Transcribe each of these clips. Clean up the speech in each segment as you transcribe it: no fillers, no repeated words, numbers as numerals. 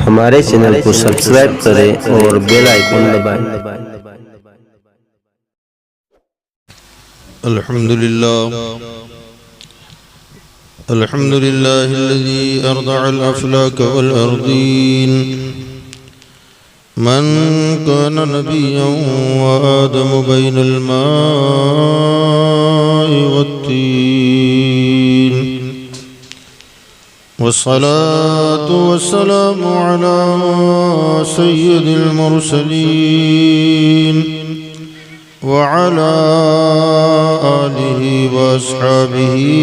हमारे चैनल को सब्सक्राइब करें और बेल आइकन दबाएं। अल्हम्दुलिल्लाह अल्लज़ी अर्दअल अफ़लाक वल अर्दीन मन कान नबिय्यन व आदम बैनल माइ वत्तीन वस्सलातु वस्सलामु अला सय्यिदिल मुरसलीन व अला आलिहि व अस्हाबिहि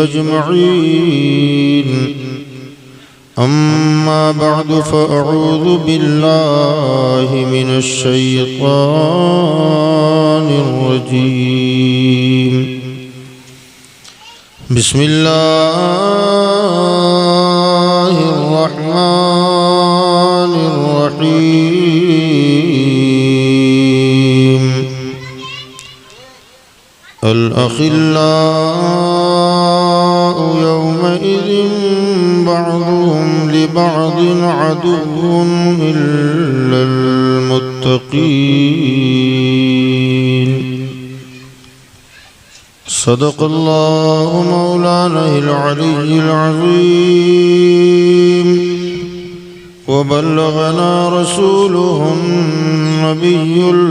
अजमईन। अम्मा बअदु फ़अऊज़ु बिल्लाहि मिनश शैतानिर रजीम। बिस्मिल्लाहिर रहमानिर रहीम। अल अखिल्लाउ यौमइज़िन बअदुहुम लिबअदिन अदुव्वुन इल्लल मुत्तक़ीन। सदक़ल्लाहु मौलानाल अलिय्युल अज़ीम व बल्लगना रसूलुहुन नबियुल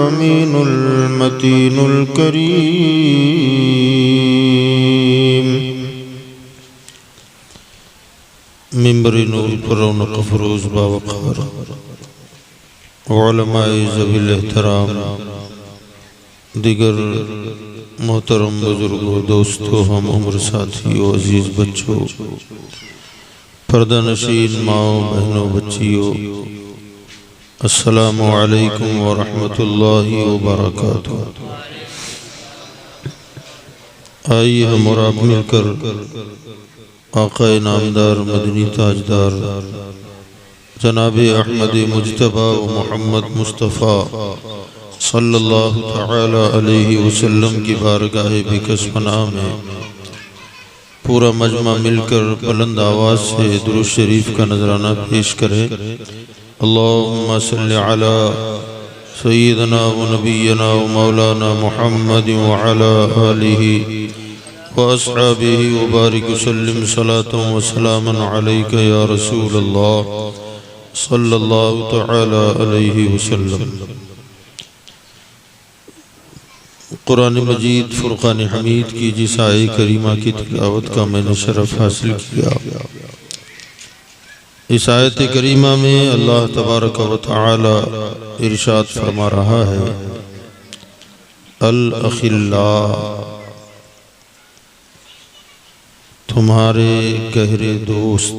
अमीनुल मतीनुल करीम। मिंबर-ए नूर पर रौनक फ़रोज़ बावक़ार उलमाए ज़वील एहतराम, दिगर मोहतरम बुजुर्गों, दोस्तों, हम उम्र साथियों, अजीज़ बच्चों, पर्दा नशीन माओ, बहनों, बच्चियों, अस्सलामु अलैकुम व रहमतुल्लाहि व बरकातुहू। आइए हम और आप मिलकर आक़ाए नामदार मदनी ताजदार जनाबे अहमद मुज्तबा व मोहम्मद मुस्तफ़ा सल्लल्लाहु तआला अलैहि वसल्लम की बारगाह बिकस्मना में पूरा मजमा मिलकर बुलंद आवाज़ से दुरूद शरीफ का नजराना पेश करे। अल्लाहुम्मा सल्लि अला सय्यिदना व नबिय्यना व मौलाना मुहम्मद व अला आलिहि व अस्हाबिहि व बारिक वसल्लिम सलातन व सलामन अलैका या रसूल अल्लाह सल्लल्लाहु तआला अलैहि वसल्लम। कुरान मजीद फुरक़ान हमीद की जिस आये करीमा की तिलावत का मैंने शरफ हासिल किया, इस आयत करीमा में अल्लाह तबारक व तआला इरशाद फरमा रहा है, अल अखिल्ला, तुम्हारे गहरे दोस्त,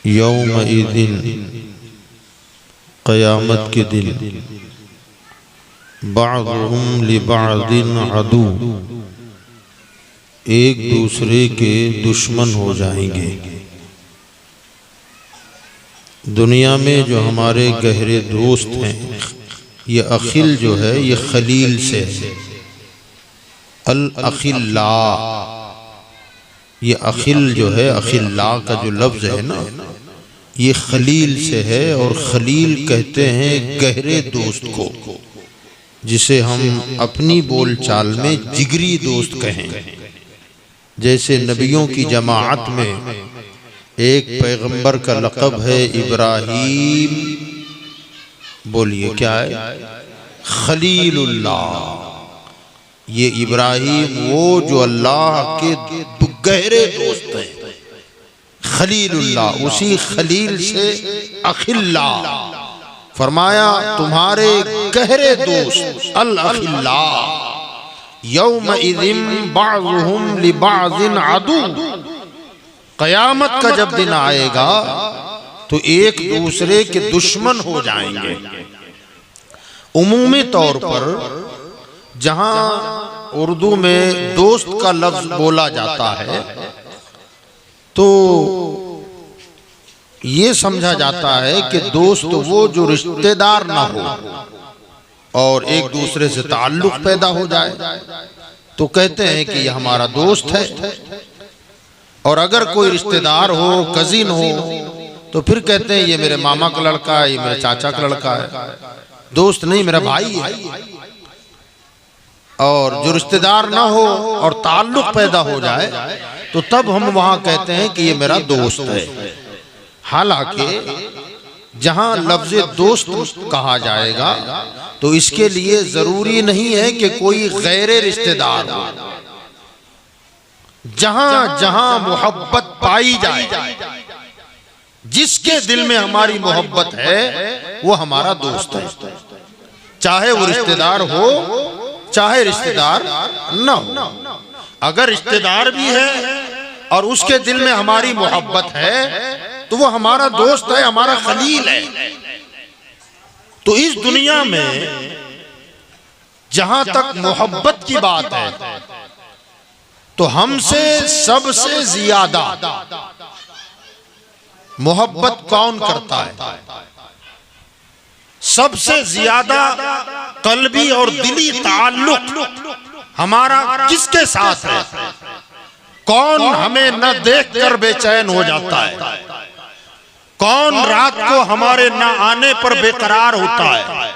यौमइज़िन, क़यामत के दिन, बअदुहुम लिबअदिन अदू, एक दूसरे के दुश्मन हो जाएंगे। दुनिया में जो हमारे गहरे दोस्त हैं, ये अखिल जो है ये खलील से है। अल अखिल्ला, ये अखिल जो है, अखिल्ला का जो लफ्ज़ है ना, ये खलील से है। और खलील कहते हैं गहरे दोस्त को, जिसे हम अपनी बोल चाल में जिगरी दोस्त कहें। जैसे नबियों की जमाअत में एक पैगंबर का लक़ब है इब्राहीम, बोलिए क्या है? खलीलुल्लाह। ये इब्राहीम वो जो अल्लाह के गहरे दोस्त हैं, खलीलुल्लाह, उसी खलील से अखिल्ला फरमाया, तुम्हारे गहरे दोस्त अल अखिल्ला यौमइज़िन बअदुहुम लिबअदिन अदू। क़यामत का जब दिन आएगा तो एक दूसरे के दुश्मन हो जाएंगे। उमूमी तौर पर जहां उर्दू में दोस्त का लफ्ज बोला जाता है तो ये समझा जाता है कि दोस्त वो जो रिश्तेदार ना हो और एक दूसरे से ताल्लुक पैदा हो जाए तो कहते हैं कि यह हमारा दोस्त है। और अगर कोई रिश्तेदार हो, कजिन हो, तो फिर कहते हैं ये मेरे मामा का लड़का है, ये मेरे चाचा का लड़का है, दोस्त नहीं मेरा भाई है। और जो रिश्तेदार ना हो और ताल्लुक पैदा हो जाए तो तब हम वहां कहते हैं कि ये मेरा दोस्त है। हालांकि जहां लफ्ज दोस्त कहा जाएगा तो इसके लिए जरूरी नहीं है कि कोई गैर रिश्तेदार हो। जहां जहां मोहब्बत पाई जाए, जिसके दिल में हमारी मोहब्बत है वो हमारा दोस्त है, चाहे वो रिश्तेदार हो चाहे रिश्तेदार न हो। अगर रिश्तेदार भी है और उसके दिल में हमारी मोहब्बत है तो वो हमारा दोस्त है, हमारा खलील है। तो इस दुनिया में जहां तक मोहब्बत की बात है तो हमसे सबसे ज्यादा मोहब्बत कौन करता है? सबसे ज्यादा कल्बी और दिली ताल्लुक हमारा किसके साथ है? कौन हमें न देखकर बेचैन हो जाता है? कौन रात को हमारे न आने पर बेकरार होता है?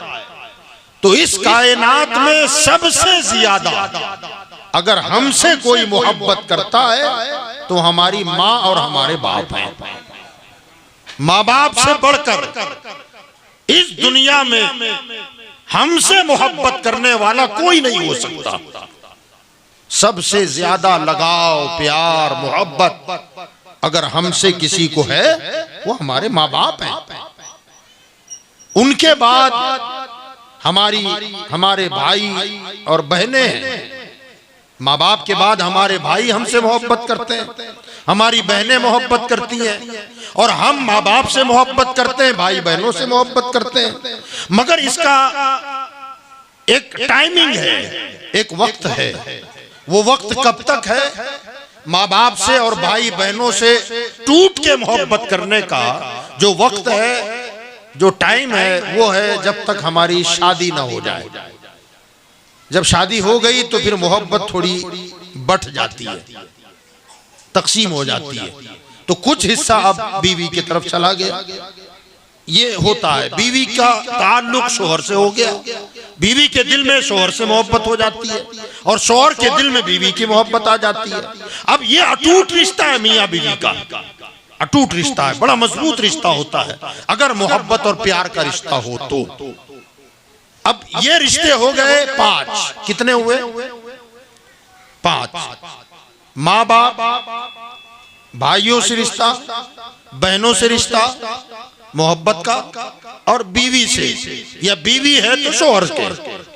तो इस कायनात में सबसे ज्यादा अगर हमसे कोई मोहब्बत करता है तो हमारी माँ और हमारे बाप हैं। माँ बाप से बढ़कर इस दुनिया में हमसे मोहब्बत करने वाला कोई नहीं हो सकता। सबसे ज्यादा लगाव, प्यार, मोहब्बत अगर हमसे किसी को है वो हमारे माँ बाप हैं। उनके बाद हमारे भाई और बहनें हैं। माँ बाप के बाद हमारे भाई हमसे मोहब्बत करते हैं, हमारी बहनें मोहब्बत करती हैं, और हम माँ बाप से मोहब्बत करते हैं, भाई बहनों से मोहब्बत करते हैं। मगर इसका एक टाइमिंग है, एक वक्त है। वो वक्त कब तक है? माँ बाप से और भाई बहनों से टूट के मोहब्बत करने का जो वक्त है, जो टाइम है, वो है जब तक हमारी शादी ना हो जाए। जब शादी हो गई तो फिर मोहब्बत थोड़ी बढ़ जाती है, तकसीम हो जाती है। तो कुछ हिस्सा अब बीवी की तरफ चला गया, ये होता है। बीवी का ताल्लुक शोहर से हो गया, बीवी के दिल में शोहर से मोहब्बत हो जाती है और शोहर के दिल में बीवी की मोहब्बत आ जाती है। अब ये अटूट रिश्ता है मियाँ बीवी का, अटूट रिश्ता है, बड़ा मजबूत रिश्ता होता है अगर मोहब्बत और प्यार का रिश्ता हो तो। अब ये रिश्ते हो गए 5। कितने हुए? 5। माँ बाप, भाइयों से रिश्ता, बहनों से रिश्ता मोहब्बत का, और बीवी से, या बीवी है तो शोहर के।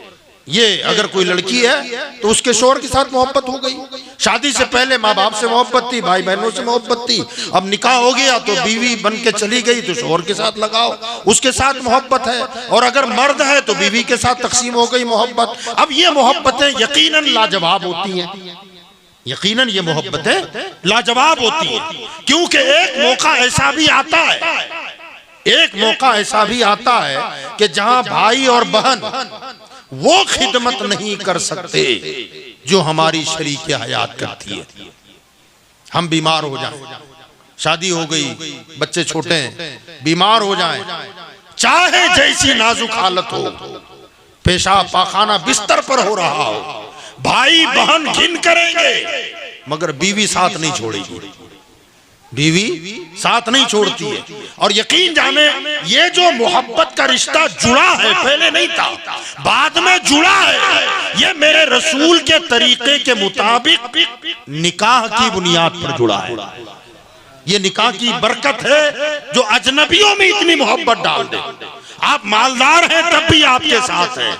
ये अगर कोई लड़की है तो उसके शोहर के साथ मोहब्बत हो गई। शादी से पहले माँ बाप से मोहब्बत थी, भाई बहनों से मोहब्बत थी। अब निकाह हो गया तो बीवी बन के चली गई तो शोहर के साथ लगाओ, उसके साथ मोहब्बत है। और अगर मर्द है तो बीवी के साथ तकसीम हो गई मोहब्बत। अब ये मोहब्बतें यकीनन लाजवाब होती हैं, यकीनन ये मोहब्बतें लाजवाब होती हैं, क्योंकि एक मौका ऐसा भी आता है, एक मौका ऐसा भी आता है कि जहां भाई और बहन वो खिदमत नहीं कर सकते जो हमारी शरीके हयात करती है। हम बीमार हो जाएं, शादी हो गई, बच्चे छोटे हैं, बीमार हो जाएं, चाहे जैसी नाजुक हालत हो, पेशाब पाखाना बिस्तर पर हो रहा हो, भाई बहन घिन करेंगे मगर बीवी साथ नहीं छोड़ेगी, बीवी साथ नहीं छोड़ती है। और यकीन जाने ये जो मोहब्बत का रिश्ता जुड़ा है, पहले नहीं था, बाद में जुड़ा है, ये मेरे रसूल के तरीके के मुताबिक निकाह की बुनियाद पर जुड़ा है। ये निकाह की बरकत है जो अजनबियों में इतनी मोहब्बत डाल दे। आप मालदार हैं तब भी आपके साथ है,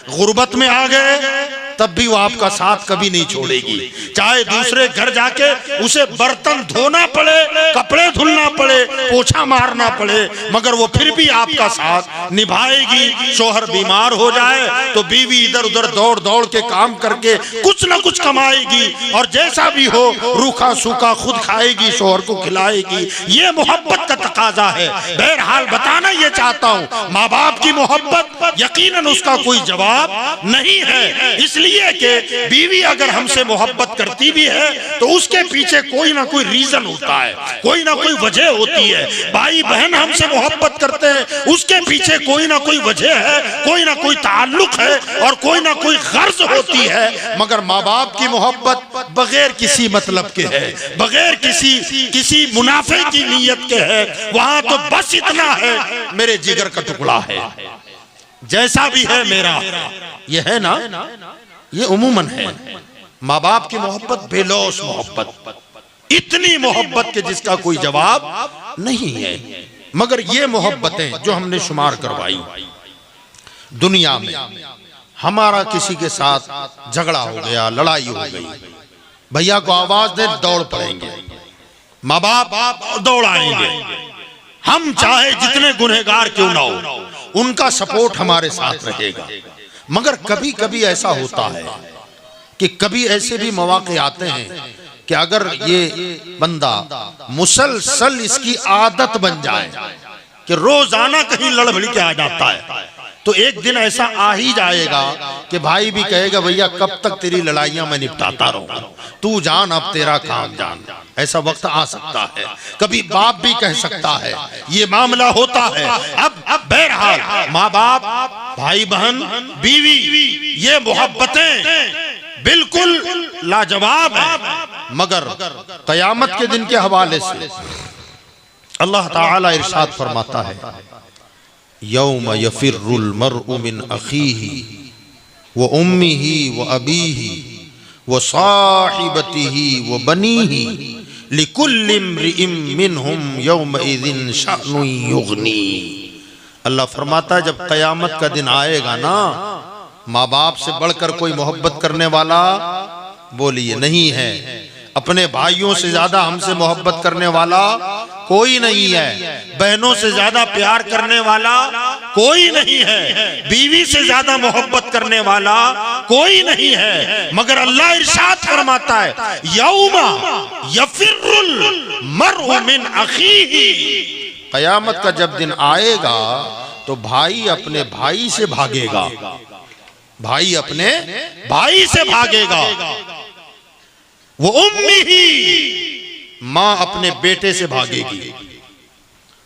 गुर्बत में आ गए तब भी वो आपका साथ कभी नहीं छोड़ेगी। चाहे दूसरे घर जाके उसे बर्तन धोना पड़े, कपड़े धुलना पड़े, पोछा मारना पड़े, मगर वो फिर भी आपका साथ निभाएगी। शोहर बीमार हो जाए तो बीवी इधर उधर दौड़ दौड़ के काम करके कुछ ना कुछ कमाएगी, और जैसा भी हो रूखा सूखा खुद खाएगी, शोहर को खिलाएगी। ये मोहब्बत का तकाजा है। बहरहाल बताना ये चाहता हूँ, माँ बाप की मोहब्बत यकीनन उसका कोई जवाब नहीं है, इसलिए कि बीवी अगर हमसे मोहब्बत करती भी है तो उसके पीछे कोई ना कोई रीजन होता है, कोई ना कोई वजह होती है। भाई बहन हमसे मोहब्बत करते हैं, उसके पीछे कोई ना कोई वजह है, कोई ना कोई ताल्लुक है और कोई ना कोई गर्ज होती है। मगर माँ बाप की मोहब्बत बगैर किसी मतलब के है, बगैर किसी मुनाफे की नीयत के है। वहां तो बस इतना है, मेरे जिगर का टुकड़ा है, जैसा भी है मेरा, ये है ना, ये उमूमन है। माँ बाप की मोहब्बत बेलौस मोहब्बत, इतनी मोहब्बत के जिसका कोई जवाब नहीं है। मगर ये मोहब्बतें जो हमने शुमार करवाई दुनिया में, हमारा किसी के साथ झगड़ा हो गया, लड़ाई हो गई, भैया को आवाज दे दौड़ पड़ेंगे, माँ बाप दौड़ आएंगे। हम चाहे जितने गुनहगार क्यों ना हो, उनका सपोर्ट हमारे साथ रहेगा। मगर कभी कभी ऐसा होता है कि कभी ऐसे भी मौके आते हैं कि अगर ये बंदा मुसलसल इसकी आदत बन जाए कि रोजाना कहीं लड़बड़ी के आ जाता है, तो एक दिन ऐसा आ ही जाएगा कि भाई भी कहेगा भैया कब तक तेरी लड़ाइयां मैं निपटाता रहूं, तू जान अब तेरा काम जान। ऐसा वक्त आ सकता है, कभी बाप भी कह सकता है, ये मामला होता है। अब बहरहाल माँ बाप, भाई बहन, बीवी, ये मोहब्बतें बिल्कुल लाजवाब है। मगर कयामत के दिन के हवाले से अल्लाह ताला इरशाद फरमाता है, यौम यफिर्रुल मर्उ मिन अखीही व उम्मिही व अबीही व साहिबतिही व बनीही लिकुल्लि इम्रिइम मिनहुम यौमइज़िन शअनुन युग़नी। अल्लाह फरमाता है जब कयामत का दिन आएगा ना, माँ बाप से बढ़कर कोई मोहब्बत करने वाला बोलिए नहीं है, अपने भाइयों से ज्यादा हमसे मोहब्बत करने वाला कोई नहीं है, बहनों से ज्यादा प्यार करने वाला कोई नहीं है, बीवी से ज्यादा मोहब्बत करने वाला कोई नहीं है। मगर अल्लाह इरशाद फरमाता है, यौमा यफिर्रुल मर्उ मिन अखीही, कयामत का जब दिन आएगा तो भाई अपने भाई से भागेगा, भाई अपने भाई से भागेगा, वो उम्मी ही, मां अपने बेटे से भागेगी,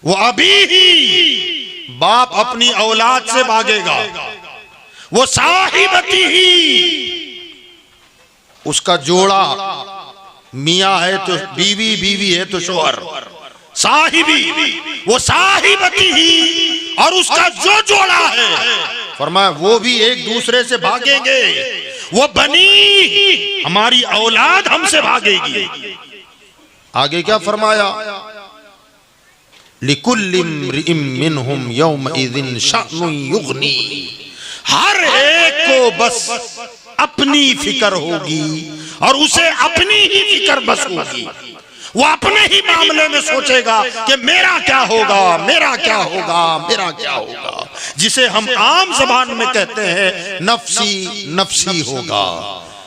वो अभी ही, बाप अपनी औलाद से भागेगा, वो साहिबती ही, उसका जोड़ा मियां है तो बीवी, बीवी है तो शोहर, साहिबी, वो साहिबती ही, और उसका जो जोड़ा है फरमाया वो भी एक दूसरे से भागेंगे, वो बनी, हमारी औलाद हमसे भागेगी। आगे क्या फरमाया, लिकुल्लि इम्रिइम मिनहुम यौमइज़िन शअनुन युग़नी, हर एक को बस अपनी फिक्र होगी और उसे अपनी ही फिक्र बस होगी। वो अपने ही मामले में सोचेगा कि मेरा क्या होगा, मेरा क्या होगा, मेरा क्या होगा, जिसे हम आम ज़बान में कहते हैं नफ्सी नफ्सी होगा।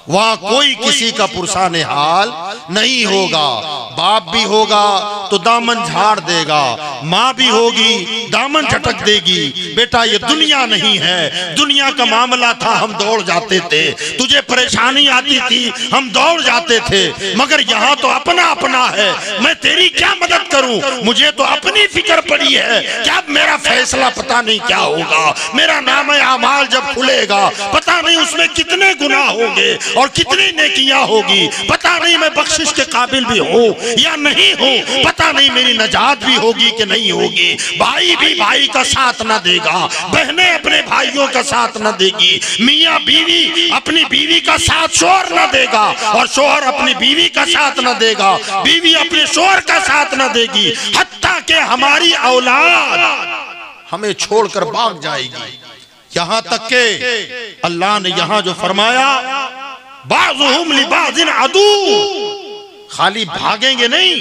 वहां कोई किसी का पुरसाने हाल नहीं होगा। बाप भी होगा तो दामन झाड़ देगा, माँ भी होगी दामन झटक देगी, बेटा ये दुनिया नहीं है, दुनिया का मामला था हम दौड़ जाते थे, तुझे परेशानी आती थी हम दौड़ जाते थे, मगर यहाँ तो अपना अपना है, मैं तेरी क्या मदद करूं, मुझे तो अपनी फिक्र पड़ी है, क्या मेरा फैसला पता नहीं क्या होगा, मेरा नाम आमाल जब खुलेगा पता नहीं उसमें कितने गुनाह होंगे और कितनी नेकियां होगी, पता नहीं मैं बख्शिश के काबिल भी हूँ या नहीं हूँ, पता नहीं मेरी नजात भी होगी कि नहीं होगी। भाई भी भाई का साथ न देगा, बहनें अपने भाइयों का साथ न देगी, मियाँ बीवी अपनी बीवी का साथ शोहर न देगा और शोहर अपनी बीवी का साथ न देगा, बीवी अपने शोहर का साथ न देगी, हत्ता के हमारी औलाद हमें छोड़कर भाग जाएगी। यहां तक के अल्लाह ने यहां जो फरमाया, बाज़ुहुम लिबाज़िन अदू, खाली भागेंगे नहीं,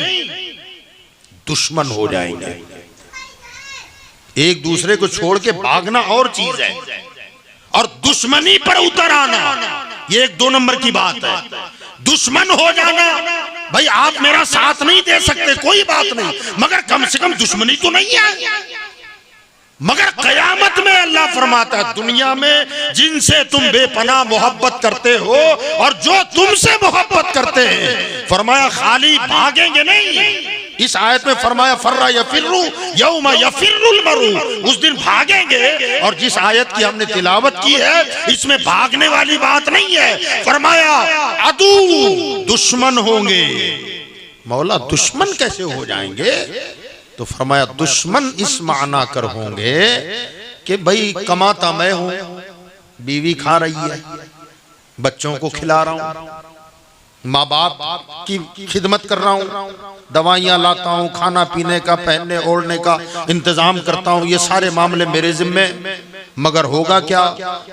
दुश्मन हो जाएंगे। एक दूसरे को छोड़ के भागना और चीज है, और दुश्मनी पर उतर आना ये एक 2 नंबर की बात है। दुश्मन हो जाना, भाई आप मेरा साथ नहीं दे सकते कोई बात नहीं, मगर कम से कम दुश्मनी तो नहीं है। मगर कयामत में अल्लाह फरमाता है दुनिया में जिनसे तुम बेपनाह मोहब्बत करते हो और जो तुमसे मोहब्बत करते हैं, फरमाया खाली भागेंगे नहीं। इस आयत में फरमाया फर्रा यफिर्रु यौमा यफिर्रुल मरु, उस दिन भागेंगे। और जिस आयत की हमने तिलावत की है इसमें भागने वाली बात नहीं है, फरमाया अदू दुश्मन होंगे। मौला दुश्मन कैसे हो जाएंगे? तो फरमाया दुश्मन इस माना कर होंगे कि भाई कमाता मैं हूं, बीवी खा रही है, बच्चों को खिला रहा हूं, माँ बाप की खिदमत कर रहा हूं, दवाइयां लाता हूं, खाना पीने का पहनने ओढ़ने का इंतजाम करता हूं, ये सारे मामले मेरे जिम्मे। मगर होगा क्या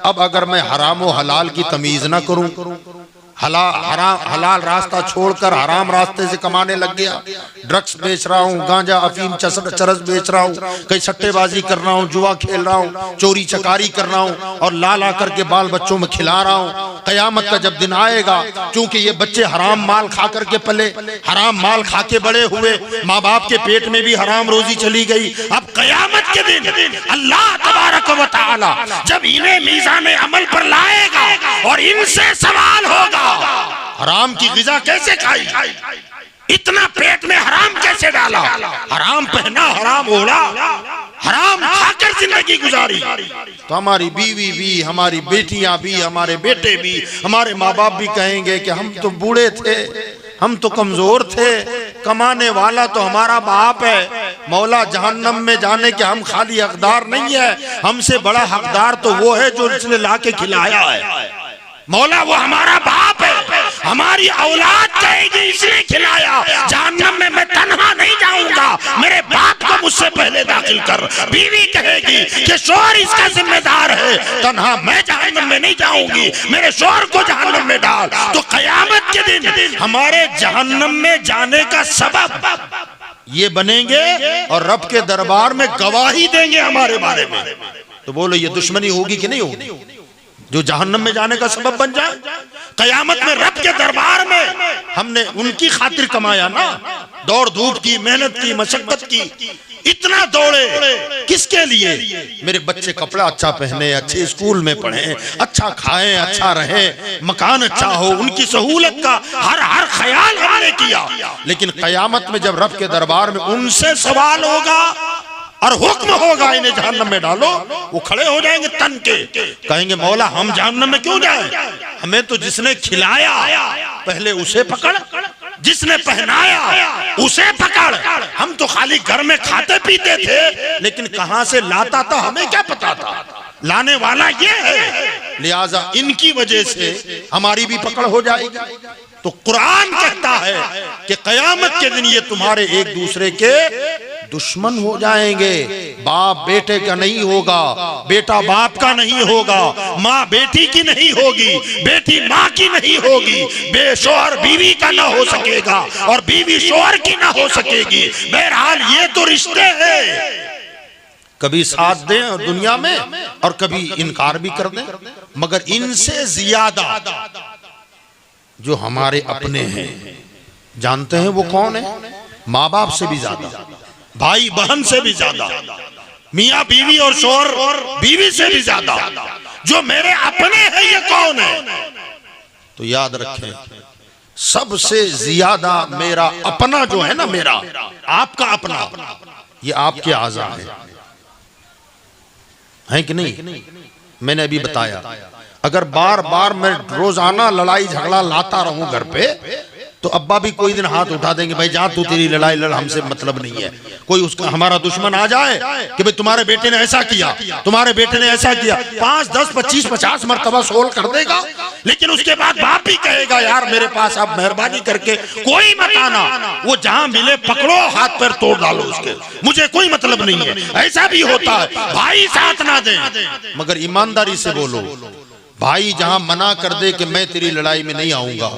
अब अगर मैं हराम व हलाल की तमीज ना करूं, हलाल रास्ता छोड़कर हराम रास्ते से कमाने लग गया, ड्रग्स बेच रहा हूँ, गांजा अफीम चरस बेच रहा हूँ, कहीं सट्टेबाजी कर रहा हूँ, जुआ खेल रहा हूँ, चोरी चकारी कर रहा हूँ और ला करके बाल बच्चों में खिला रहा हूँ। कयामत का जब दिन आएगा, क्योंकि ये बच्चे हराम माल खा करके पले, हराम माल खा के बड़े हुए, माँ बाप के पेट में भी हराम रोजी चली गई। अब कयामत के दिन अल्लाह तबारक व तआला जब इन्हें मीज़ान अमल पर लाएगा और इनसे सवाल होगा हराम की ग़िज़ा कैसे खाई, इतना पेट में हराम कैसे डाला, हराम पहना, हराम ओढ़ा, हराम खाकर जिंदगी गुजारी। तो हमारी बीवी भी, हमारी बेटियां भी, हमारे बेटे भी, हमारे माँ बाप भी कहेंगे कि हम तो बूढ़े थे, हम तो कमजोर थे, कमाने वाला तो हमारा बाप है। मौला जहन्नम में जाने के हम खाली हकदार नहीं है, हमसे बड़ा हकदार तो वो है जो इसने ला के खिलाया है। मौला वो हमारा बाप है, हमारी औलाद कहेगी इसने खिलाया, जहन्नम में मैं तन्हा नहीं जाऊंगा, मेरे बाप को मुझसे पहले दाखिल कर। बीवी कहेगी कि शोहर इसका जिम्मेदार है, तन्हा मैं जहन्नम में नहीं जाऊंगी, मेरे शोहर को जहन्नम में डाल। तो कयामत के दिन हमारे जहन्नम में जाने का सबब ये बनेंगे और रब के दरबार में गवाही देंगे हमारे बारे में। तो बोलो ये दुश्मनी होगी कि नहीं होगी जो जहन्नम में जाने का सबब बन जाए? कयामत में रब के दरबार में हमने उनकी खातिर कमाया ना, दौड़ धूप की, मेहनत की, मशक्कत की, इतना दौड़े किसके लिए? मेरे बच्चे कपड़ा अच्छा पहने, अच्छे स्कूल में पढ़े, अच्छा खाएं, अच्छा रहे, मकान अच्छा हो, उनकी सहूलत का हर ख्याल हमने किया। लेकिन कयामत में जब रब के दरबार में उनसे सवाल होगा और हुक्म होगा इन्हें जहन्नम में डालो, वो खड़े हो जाएंगे तन के, कहेंगे मौला हम जहन्नम में क्यों जाएं? हमें तो जिसने खिलाया पहले उसे पकड़, जिसने पहनाया उसे पकड़, हम तो खाली घर में खाते पीते थे, लेकिन कहां से लाता था हमें क्या पता था, लाने वाला ये है। लिहाजा इनकी वजह से हमारी भी पकड़ हो जाएगी। तो कुरान कहता है कि कयामत के दिन ये तुम्हारे एक दूसरे के दुश्मन हो जाएंगे। बाप बेटे का नहीं होगा, बेटा बाप का नहीं होगा, माँ बेटी की नहीं होगी, बेटी माँ की नहीं होगी, बेशोहर बीवी का ना हो सकेगा और बीवी शोहर की ना हो सकेगी। बहरहाल ये तो रिश्ते हैं, कभी साथ दें दुनिया में और कभी इनकार भी कर दें। मगर इनसे ज्यादा जो हमारे अपने हैं, जानते हैं वो कौन है? माँ बाप से भी ज्यादा, भाई बहन से भी ज्यादा, मियाँ बीवी और शोहर बीवी से भी ज्यादा जो मेरे अपने हैं, ये कौन है? तो याद रखें सबसे ज्यादा मेरा अपना जो है ना, मेरा आपका अपना, ये आपके आज़ा है कि नहीं? मैंने अभी बताया अगर बार बार मैं रोजाना लड़ाई झगड़ा लाता रहूं घर पे, तो अब्बा भी कोई दिन हाथ उठा देंगे, भाई जा तू तेरी लड़ाई लड़, हमसे मतलब नहीं है। कोई उसका हमारा दुश्मन आ जाए कि भाई तुम्हारे बेटे ने ऐसा किया, तुम्हारे बेटे ने ऐसा किया, 5, 10, 25, 50 मरतबा सोल कर देगा, लेकिन उसके बाद बाप भी कहेगा यार मेरे पास आप मेहरबानी करके कोई मत आना, वो जहां मिले पकड़ो हाथ पैर तोड़ डालो उसके, मुझे कोई मतलब नहीं है। ऐसा भी होता है, भाई साथ ना दे, मगर ईमानदारी से बोलो भाई जहां मना कर दे कि मैं तेरी लड़ाई में नहीं आऊंगा,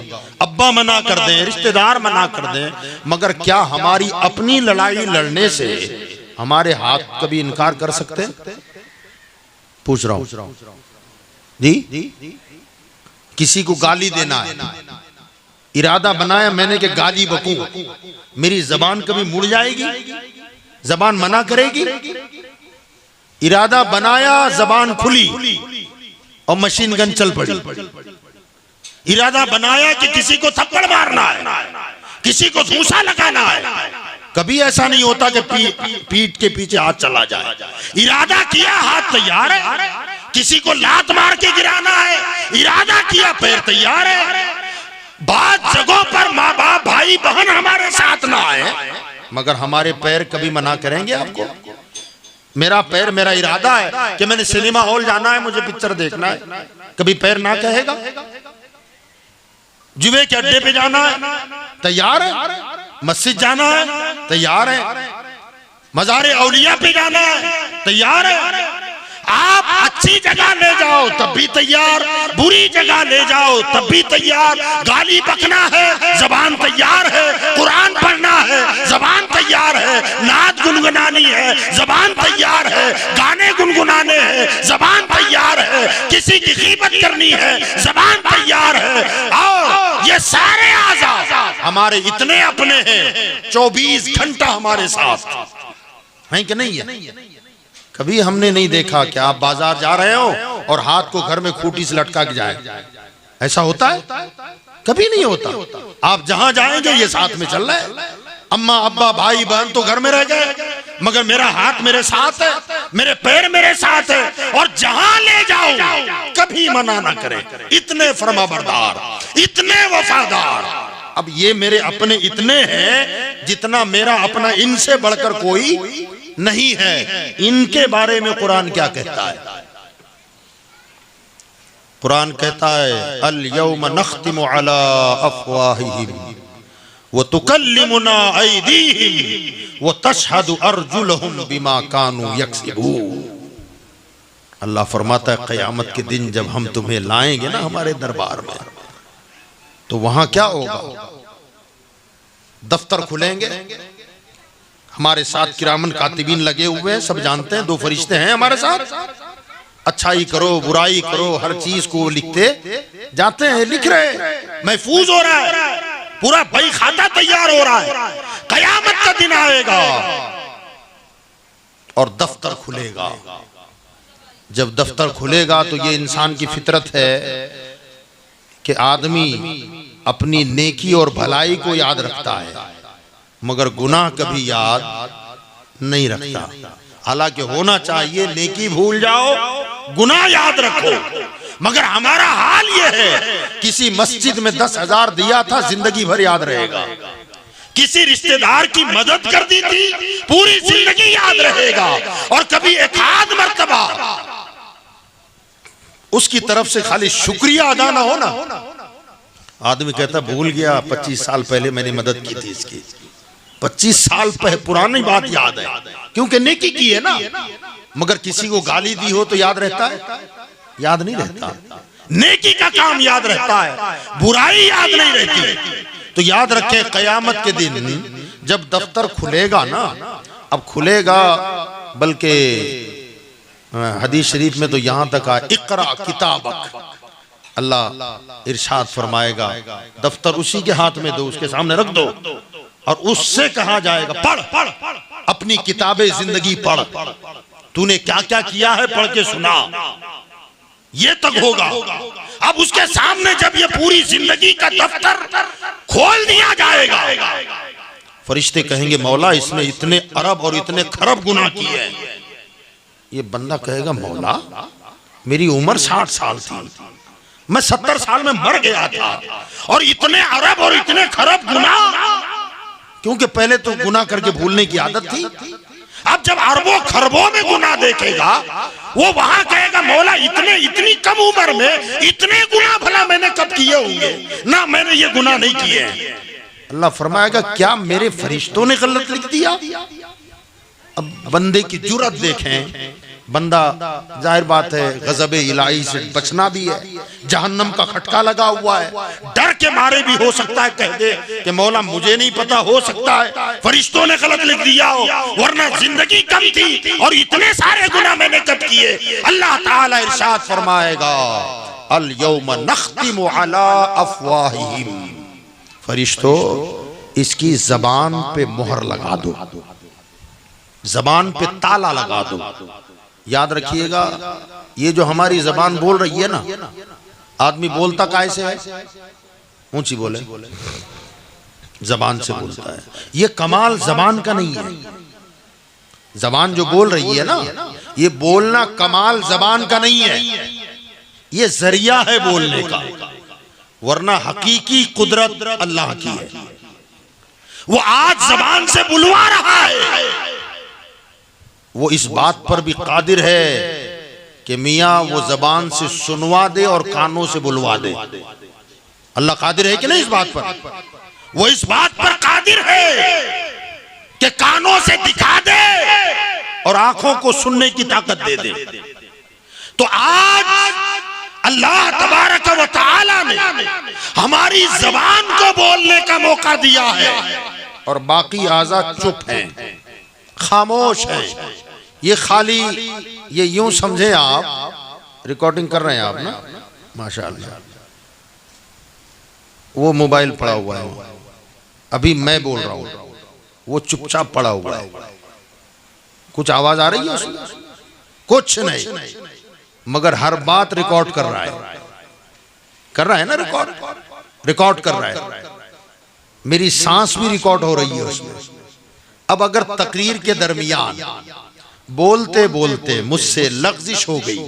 अब्बा मना कर दें, रिश्तेदार मना कर दें, मगर क्या हमारी अपनी लड़ाई लड़ने से हमारे हाथ कभी इनकार कर सकते हैं? पूछ रहा हूं जी। किसी को गाली देना है, इरादा बनाया मैंने कि गाली बकूं, मेरी जबान कभी मुड़ जाएगी? जबान मना करेगी? इरादा बनाया, जबान खुली और मशीन गन चल पड़ी। इरादा बनाया कि किसी को थप्पड़ मारना है, किसी को धूसा लगाना है, कभी ऐसा नहीं होता कि पीठ के पीछे हाथ चला जाए। इरादा किया, हाथ तैयार है। किसी को लात मार के गिराना है, इरादा किया, पैर तैयार है। बाद जगहों पर माँ बाप भाई बहन हमारे साथ ना आए, मगर हमारे पैर कभी मना करेंगे आपको? मेरा पैर, मेरा इरादा है कि मैंने सिनेमा हॉल जाना है, मुझे पिक्चर देखना है, कभी पैर ना कहेगा? जुए के अड्डे पे जाना है, तैयार है। मस्जिद जाना है, तैयार है। मज़ारे औलिया पे जाना है, तैयार है। आप अच्छी जगह ले जाओ तब भी तैयार, बुरी जगह ले जाओ तब भी तैयार। गाली बकना है, जबान तैयार है। कुरान पढ़ना है, जबान तैयार है। नात गुनगुनानी है, जबान तैयार है। गाने गुनगुनाने हैं, जबान तैयार है। किसी की गीबत करनी है, जबान तैयार है। और ये सारे आज़ाद हमारे इतने अपने हैं, 24 घंटा हमारे साथ हैं कि नहीं है? कभी हमने नहीं देखा कि आप बाजार जा रहे हो और हाथ को घर में खूंटी से लटका के जाए। ऐसा होता है? कभी नहीं होता। आप जहां जाएंगे ये साथ में चल रहा है। अम्मा अब्बा भाई बहन तो घर में रह गए, मगर मेरा हाथ मेरे साथ है, मेरे पैर मेरे साथ है, और जहां ले जाओ कभी मना ना करें। इतने फरमाबरदार, इतने वफादार। अब ये मेरे अपने इतने हैं जितना मेरा अपना इनसे बढ़कर कोई नहीं है। इनके बारे में कुरान क्या कहता है? कुरान कहता है, अल यौम नख्तिमु अला अफ़वाहिहिम व तुकल्लिमुना अयदीहिम व तशहदु अर्जुलहुम बिमा कानू यक्सिबून। अल्लाह फरमाता है, क़यामत के दिन जब हम तुम्हें लाएंगे ना हमारे दरबार में, तो वहां क्या होगा? दफ्तर खुलेंगे, हमारे साथ किरामन कातिबीन लगे हुए हैं, सब जानते हैं, 2 फरिश्ते हैं हमारे साथ। अच्छाई करो, बुराई करो, हर चीज को लिखते जाते हैं, लिख रहे हैं, महफूज हो रहा है, पूरा बही खाता तैयार हो रहा है। कयामत का दिन आएगा और दफ्तर खुलेगा। जब दफ्तर खुलेगा तो ये इंसान की फितरत है कि आदमी अपनी नेकी और भलाई को याद रखता है, मगर गुनाह कभी याद नहीं रखता। हालांकि होना चाहिए, नेकी भूल जाओ, गुनाह याद रखो। मगर हमारा हाल यह है, किसी मस्जिद में 10,000 दिया था, जिंदगी भर याद रहेगा। किसी रिश्तेदार की मदद कर दी थी, पूरी जिंदगी याद रहेगा। और कभी एक आध मर्तबा उसकी तरफ से खाली शुक्रिया अदा ना हो ना, आदमी कहता भूल गया, 25 साल पहले मैंने मदद की थी इसकी। 25 साल पहले पुरानी बात याद है, क्योंकि नेकी की है ना। मगर किसी को गाली दी हो तो याद रहता है? याद नहीं रहता। नेकी का काम याद रहता है, बुराई याद नहीं रहती। तो याद रखें, कयामत के दिन जब दफ्तर खुलेगा ना, अब खुलेगा, बल्कि हदीस शरीफ में तो यहां तक आया, इकरा किताबक, अल्लाह इरशाद फरमाएगा, दफ्तर उसी के हाथ में दो, उसके सामने रख दो, और उससे कहा जाएगा, पढ़, अपनी किताबे जिंदगी पढ़, तूने क्या क्या किया है पढ़ के सुना। ये तक होगा। अब उसके सामने जब ये पूरी जिंदगी का दफ्तर खोल दिया जाएगा, फरिश्ते कहेंगे, मौला इसने इतने अरब और इतने खरब गुनाह किए हैं। ये बंदा कहेगा, मौला मेरी उम्र 60 साल थी, मैं 70 साल में मर गया था, और इतने अरब और इतने खरब गुनाह, क्योंकि पहले तो गुनाह करके भूलने की आदत थी। अब जब अरबों खरबों में गुनाह देखेगा, वो वहां कहेगा, मौला इतनी कम उम्र में इतने गुनाह भला मैंने कब किए होंगे? ना, मैंने ये गुनाह नहीं किए हैं। अल्लाह फरमाएगा, क्या मेरे फरिश्तों ने गलत लिख दिया? अब बंदे की जुर्रत देखें बंदा जाहिर बात है गज़ब इलाही से बचना भी है, जहन्नम का खटका लगा हुआ है, डर के मारे भी हो सकता है कह दे कि मौला मुझे नहीं पता, हो सकता है फरिश्तों ने गलत लिख दिया हो, वरना जिंदगी कम थी और इतने सारे गुनाह मैंने कब किए। अल्लाह ताला इरशाद फरमाएगा अल यौम नख्तिमु अला अफवाहिहिम, फरिश्तों इसकी जबान पे मोहर लगा दो, जबान पे ताला लगा दो। याद रखिएगा ये जो हमारी जबान बोल रही है ना, आदमी बोलता कैसे है, ऊंची बोले, जबान से बोलता है। ये कमाल जबान का नहीं है, जबान जो बोल रही है ना, ये बोलना कमाल जबान का नहीं है, ये जरिया है बोलने का, वरना हकीकी कुदरत अल्लाह की है। वो आज जबान से बुलवा रहा है, वो इस बात पर भी कादिर है कि मियां वो जबान से सुनवा दे और कानों से बुलवा दे। अल्लाह कादिर है कि नहीं इस बात पर? वो इस बात पर कादिर है कि कानों से दिखा दे और आंखों को सुनने की ताकत दे दे। तो आज अल्लाह तबारक व तआला ने हमारी जबान को बोलने का मौका दिया है और बाकी आज़ा चुप हैं, खामोश है। ये खाली ये यूं समझे, आप रिकॉर्डिंग कर रहे हैं आप ना, माशाअल्लाह, वो मोबाइल पड़ा हुआ है, अभी मैं बोल रहा हूं, वो चुपचाप पड़ा हुआ है, कुछ आवाज आ रही है उसमें? कुछ नहीं, मगर हर बात रिकॉर्ड कर रहा है ना, रिकॉर्ड कर रहा है। मेरी सांस भी रिकॉर्ड हो रही है उसमें। अब अगर तकरीर के दरमियान बोलते बोलते मुझसे लग़्ज़िश हो गई,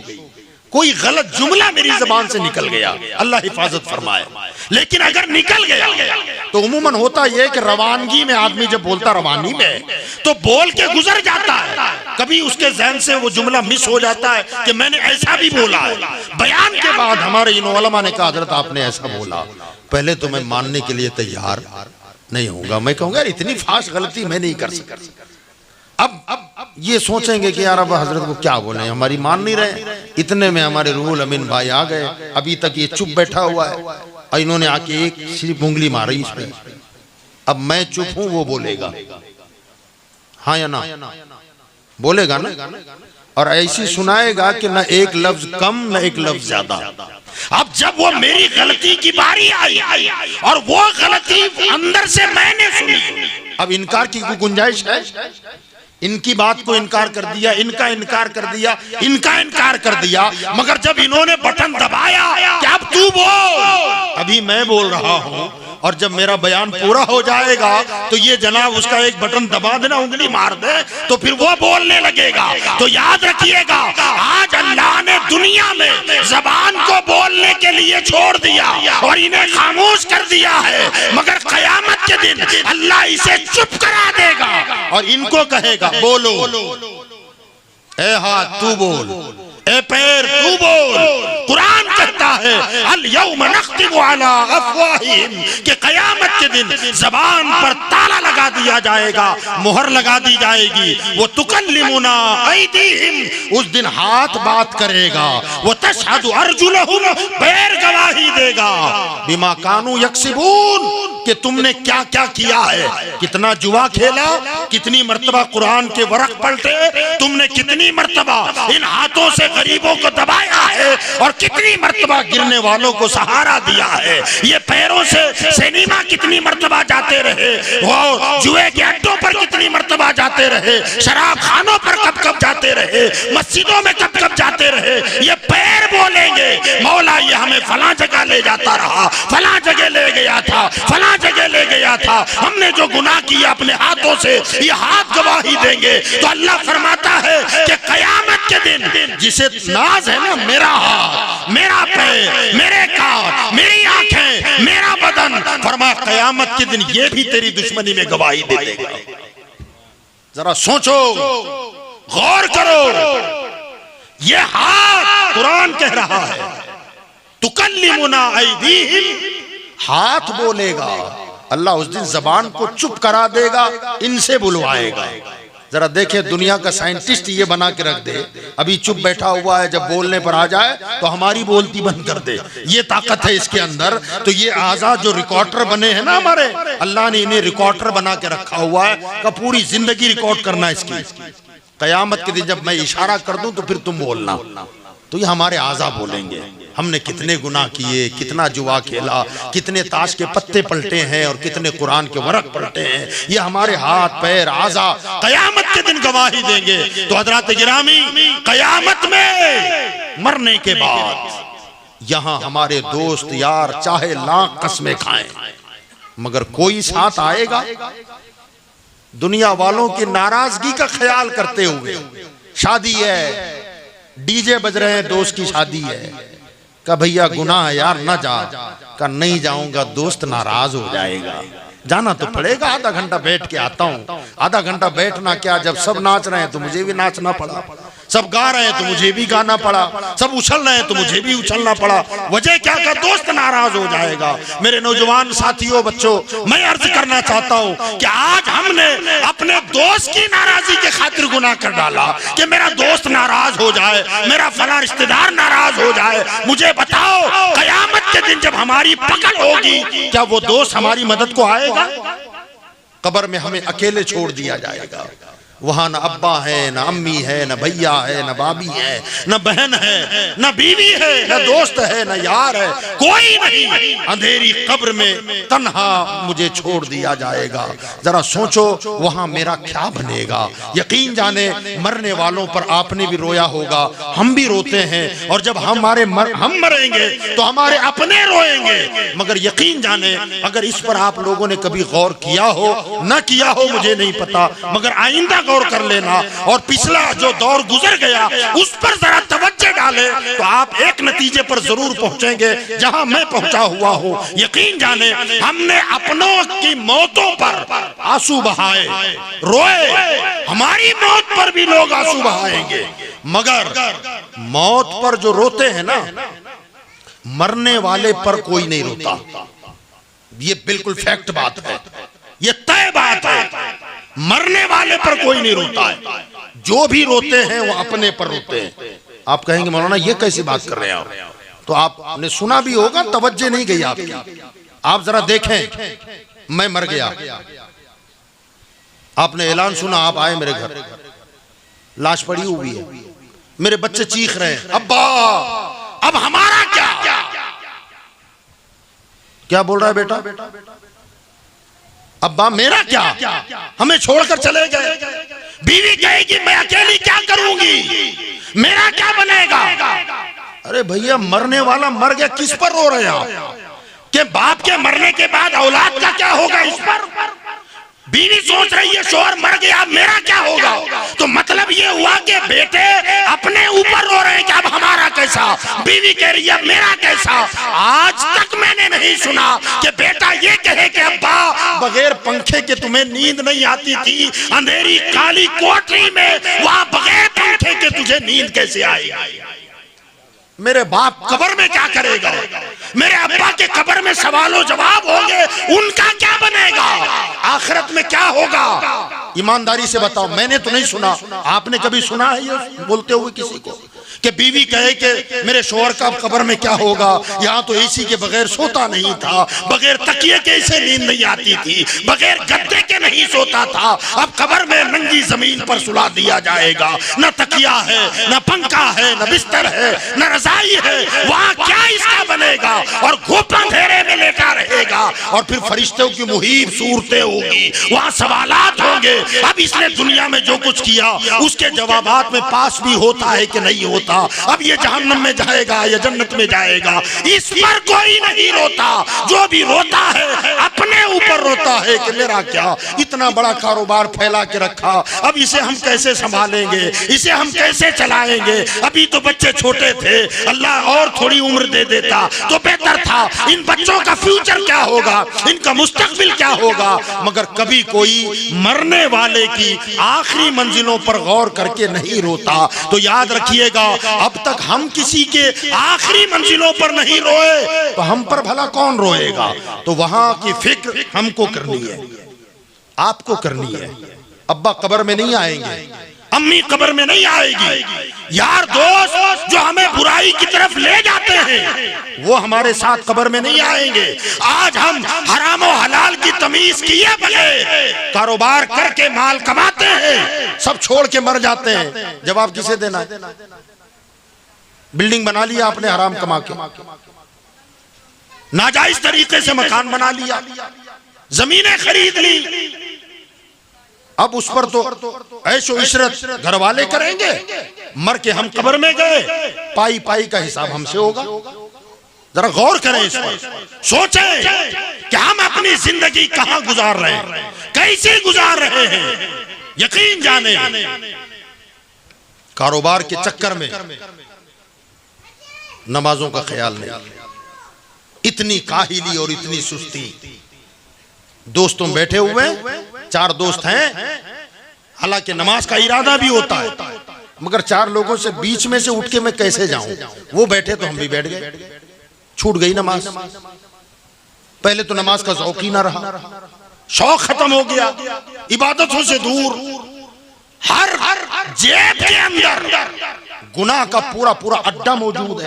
कोई गलत जुमला मेरी जबान से निकल गया, अल्लाह हिफाजत फरमाए, लेकिन अगर निकल गया तो उमूमन होता यह कि रवानगी में आदमी जब बोलता रवानी में तो बोल के गुजर जाता है, कभी उसके ज़हन से वो जुमला मिस हो जाता है कि मैंने ऐसा भी बोला है। बयान के बाद हमारे इन उलमा ने कहा हज़रत आपने ऐसा बोला, पहले तो मैं मानने के लिए तैयार नहीं होगा, मैं कहूंगा इतनी फास्ट गलती मैं नहीं कर सकता। अब ये सोचेंगे कि यार अब हजरत को क्या बोले, हमारी मान नहीं रहे। इतने में हमारे रूहुल अमीन भाई आ गए, अभी तक ये चुप बैठा हुआ है और इन्होंने आके एक सिर्फ उंगली मारी इस पे। अब मैं चुप हूं, वो बोलेगा हाँ या ना, बोलेगा ना, और ऐसी सुनाएगा कि ना एक लफ्ज कम ना एक लफ्ज ज्यादा। अब जब वो मेरी गलती की बारी आई और वो गलती अंदर से मैंने सुनी, अब इनकार की गुंजाइश है? इनकी बात को इनकार कर दिया, इनका इनकार कर दिया, इनका इनकार कर दिया, मगर जब इन्होंने बटन दबाया कि अब तू बोल, अभी मैं बोल रहा हूं और जब मेरा बयान पूरा हो जाएगा तो ये जनाब उसका एक बटन दबा देना, उंगली मार दे तो फिर वो बोलने लगेगा। तो याद रखिएगा आज अल्लाह ने दुनिया में जबान को बोलने के लिए छोड़ दिया और इन्हें खामोश कर दिया है, मगर कयामत के दिन अल्लाह इसे चुप करा देगा और इनको कहेगा बोलो, ए हाथ तू बोल, ए पैर तू बोल। कुरान कहता है अल यौम नख्तिमु अला अफवाहिहिम, कि कयामत के दिन जबान पर ताला लगा दिया जाएगा, मोहर लगा दी जाएगी। वो तुकल्लिमुना ऐदीहिम, उस दिन हाथ बात करेगा। वो तशहदु अर्जुलहुम, पैर गवाही देगा। बिमा कानू यक्सिबून, कि तुमने क्या क्या किया है, कितना जुआ खेला, कितनी मर्तबा कुरान के वरक पलटे, तुमने कितनी मर्तबा इन हाथों से गरीबों को दबाया है और कितनी मर्तबा गिरने वालों को सहारा दिया है। ये पैरों से सिनेमा कितनी मर्तबा जाते रहे, वो जुए के अड्डों पर कितनी मर्तबा जाते रहे, शराब खानों पर कब कब जाते रहे, मस्जिदों में कब कब जाते रहे। ये पैर बोलेंगे मौला ये हमें फलां जगह ले जाता रहा, फलां जगह ले गया था, फलां जगह ले गया था, हमने जो गुनाह किया अपने हाथों से, ये हाथ गवाही देंगे। तो अल्लाह फरमाता है कि कयामत के दिन जिसे नाज है ना, मेरा हाथ, मेरा पैर, मेरे कान, मेरी आंखें, मेरा बदन, फरमा कयामत के दिन ये भी तेरी दुश्मनी में गवाही दे देगा। जरा सोचो, गौर करो, ये हाथ कुरान कह रहा है तुकल्लिमुना ऐदीहिम, हाथ बोलेगा। अल्लाह उस दिन जबान को चुप करा देगा, इनसे बुलवाएगा। जरा देखे दुनिया का साइंटिस्ट ये बना के रख दे, अभी चुप बैठा हुआ है, जब बोलने पर आ जाए तो हमारी बोलती बंद कर दे। ये ताकत है इसके अंदर। तो ये आजाद जो रिकॉर्डर बने हैं ना हमारे, अल्लाह ने इन्हें रिकॉर्डर बना के रखा हुआ है का पूरी जिंदगी रिकॉर्ड करना है इसकी। कयामत के दिन जब मैं इशारा कर दूं तो फिर तुम बोलना, तो ये हमारे आजा बोलेंगे हमने कितने गुनाह किए, कितना जुआ खेला, कितने ताश के पत्ते पलटे हैं और कितने कुरान के वरक पलटे हैं। ये हमारे हाथ पैर आजा कयामत के दिन गवाही देंगे। तो हजरत गिरामी, कयामत में मरने के बाद यहाँ हमारे दोस्त यार चाहे लाख कस्में खाएं, मगर कोई साथ आएगा दुनिया वालों की नाराजगी का ख्याल करते हुए। शादी है, डीजे बज रहे हैं, दोस्त की शादी है, का भैया गुनाह है यार ना जा, का नहीं जाऊंगा दोस्त नाराज हो जाएगा, जाना तो पड़ेगा, आधा घंटा बैठ के आता हूँ। आधा घंटा बैठना क्या, जब सब नाच रहे हैं तो मुझे भी नाचना पड़ा, सब गा रहे हैं तो मुझे भी गाना पड़ा, सब उछल रहे हैं तो मुझे भी उछलना पड़ा। वजह क्या का दोस्त नाराज हो जाएगा। मेरे नौजवान साथियों, बच्चों, मैं अर्ज करना चाहता हूँ कि आज हमने अपने दोस्त की नाराजगी के खातिर गुनाह कर डाला कि मेरा दोस्त नाराज हो जाए, मेरा फला रिश्तेदार नाराज हो जाए। मुझे बताओ, कयामत के दिन जब हमारी पकड़ होगी, क्या वो दोस्त हमारी मदद को आएगा? कब्र में हमें अकेले छोड़ दिया जाएगा। वहां न अब्बा है, न अम्मी है, न भैया है, न भाभी है, न बहन है, न बीवी है, न दोस्त है, न यार है, कोई नहीं। अंधेरी कब्र में तन्हा मुझे छोड़ दिया जाएगा। जरा सोचो वहां मेरा क्या बनेगा। यकीन जाने मरने वालों पर आपने भी रोया होगा, हम भी रोते हैं, और जब हम मरेंगे तो हमारे अपने रोएंगे। मगर यकीन जाने अगर इस पर आप लोगों ने कभी गौर किया हो, न किया हो मुझे नहीं पता, मगर आइंदा गौर कर लेना और पिछला जो दौर गुजर गया उस पर जरा तवज्जो डाले तो आप एक नतीजे पर जरूर पहुंचेंगे जहां मैं पहुंचा हुआ हूं। यकीन जाने हमने अपनों की मौतों पर आंसू बहाए, रोए, हमारी मौत पर भी लोग आंसू बहाएंगे, मगर मौत पर जो रोते हैं ना, मरने वाले पर कोई नहीं रोता। ये बिल्कुल फैक्ट बात है, ये तय बात है। मरने वाले पर कोई नहीं रोता है, जो भी रोते हैं वो अपने पर रोते हैं। आप कहेंगे मौलाना ये कैसी बात कर रहे हैं आप? तो आपने सुना भी होगा, तवज्जो नहीं गई आपकी। आप जरा देखें, मैं मर गया, आपने ऐलान सुना, आप आए मेरे घर, लाश पड़ी हुई है, मेरे बच्चे चीख रहे हैं, अब्बा अब हमारा क्या बोल रहा है बेटा? अब्बा मेरा क्या, हमें छोड़कर चले गए। बीवी कहेगी मैं अकेली क्या करूंगी, मेरा क्या बनेगा? अरे भैया मरने वाला मर गया, किस पर रो रहे हैं? कि बाप के मरने के बाद औलाद का क्या होगा इस पर? बीवी सोच रही है शोहर मर गया, मेरा क्या होगा? तो मतलब ये हुआ कि बेटे अपने ऊपर रो रहे हैं कि अब हमारा कैसा, बीवी कह रही है मेरा कैसा। आज तक मैंने नहीं सुना कि बेटा ये कहे कि अब्बा बगैर पंखे के तुम्हें नींद नहीं आती थी, अंधेरी काली कोठरी में वहां बगैर पंखे के तुझे नींद कैसे आई? मेरे बाप कब्र में क्या करेगा? मेरे अब्बा के कब्र में सवालों जवाब होंगे, उनका क्या बनेगा? आखिरत में क्या होगा? ईमानदारी से बताओ, मैंने तो नहीं सुना, आपने कभी सुना है ये बोलते हुए किसी को कि बीवी कहे कि मेरे शोहर का कब्र में क्या होगा? यहाँ तो एसी के बगैर सोता नहीं था, बगैर तकिए के इसे नींद नहीं आती थी, बगैर गद्दे के नहीं सोता था, अब कब्र में नंगी जमीन पर सुला दिया जाएगा, न तकिया है, न पंखा है, न बिस्तर है, न रजाई है, वहाँ क्या इसका बनेगा? और घुप अंधेरे में लेटा रहेगा, और फिर फरिश्तों की मुहीब सूरतें होगी, वहाँ सवालात होंगे। अब इसने दुनिया में जो कुछ किया उसके जवाबात में पास भी होता है कि नहीं होता, अब ये जहन्नम में जाएगा या जन्नत में जाएगा, इस पर कोई नहीं रोता। जो भी रोता है अपने ऊपर रोता है कि मेरा क्या, इतना बड़ा कारोबार फैला के रखा, अब इसे हम कैसे संभालेंगे, इसे हम कैसे चलाएंगे? अभी तो बच्चे छोटे थे, अल्लाह और थोड़ी उम्र दे देता तो बेहतर था। इन बच्चों का फ्यूचर क्या होगा, इनका मुस्तकबिल क्या होगा? मगर कभी कोई मरने वाले की आखिरी मंजिलों पर गौर करके नहीं रोता। तो याद रखिएगा, अब तक हम किसी के आखिरी मंजिलों पर नहीं रोए तो हम पर भला कौन रोएगा? तो वहां की फिक्र हमको करनी है, आपको करनी है, अब्बा कब्र में नहीं आएंगे, अम्मी कब्र में नहीं आएगी, यार दोस्त जो हमें बुराई की तरफ ले जाते हैं वो हमारे साथ कब्र में नहीं आएंगे। आज हम हराम और हलाल की तमीज किए बगैर कारोबार करके माल कमाते हैं, सब छोड़ के मर जाते हैं। जवाब किसे देना है? बिल्डिंग बना लिया आपने हराम कमा के, नाजायज तरीके से मकान बना लिया, जमीनें खरीद ली, अब उस पर तो ऐशो इशरत घर वाले करेंगे, मर के हम कब्र में गए, पाई पाई का हिसाब हमसे होगा। जरा गौर करें इस पर, सोचें कि हम अपनी जिंदगी कहां गुजार रहे हैं, कैसे गुजार रहे हैं। यकीन जाने कारोबार के चक्कर में नमाजों का ख्याल नहीं, इतनी काहिली और इतनी सुस्ती। दोस्तों बैठे हुए, 4 दोस्त हैं, हालांकि नमाज का इरादा भी होता है, मगर 4 लोगों से बीच में से उठ के मैं कैसे जाऊं। वो बैठे तो हम भी बैठ गए, छूट गई नमाज। पहले तो नमाज का शौक ही ना रहा, शौक खत्म हो गया, इबादतों से दूर, हर जेब के अंदर गुनाह का पूरा पूरा अड्डा मौजूद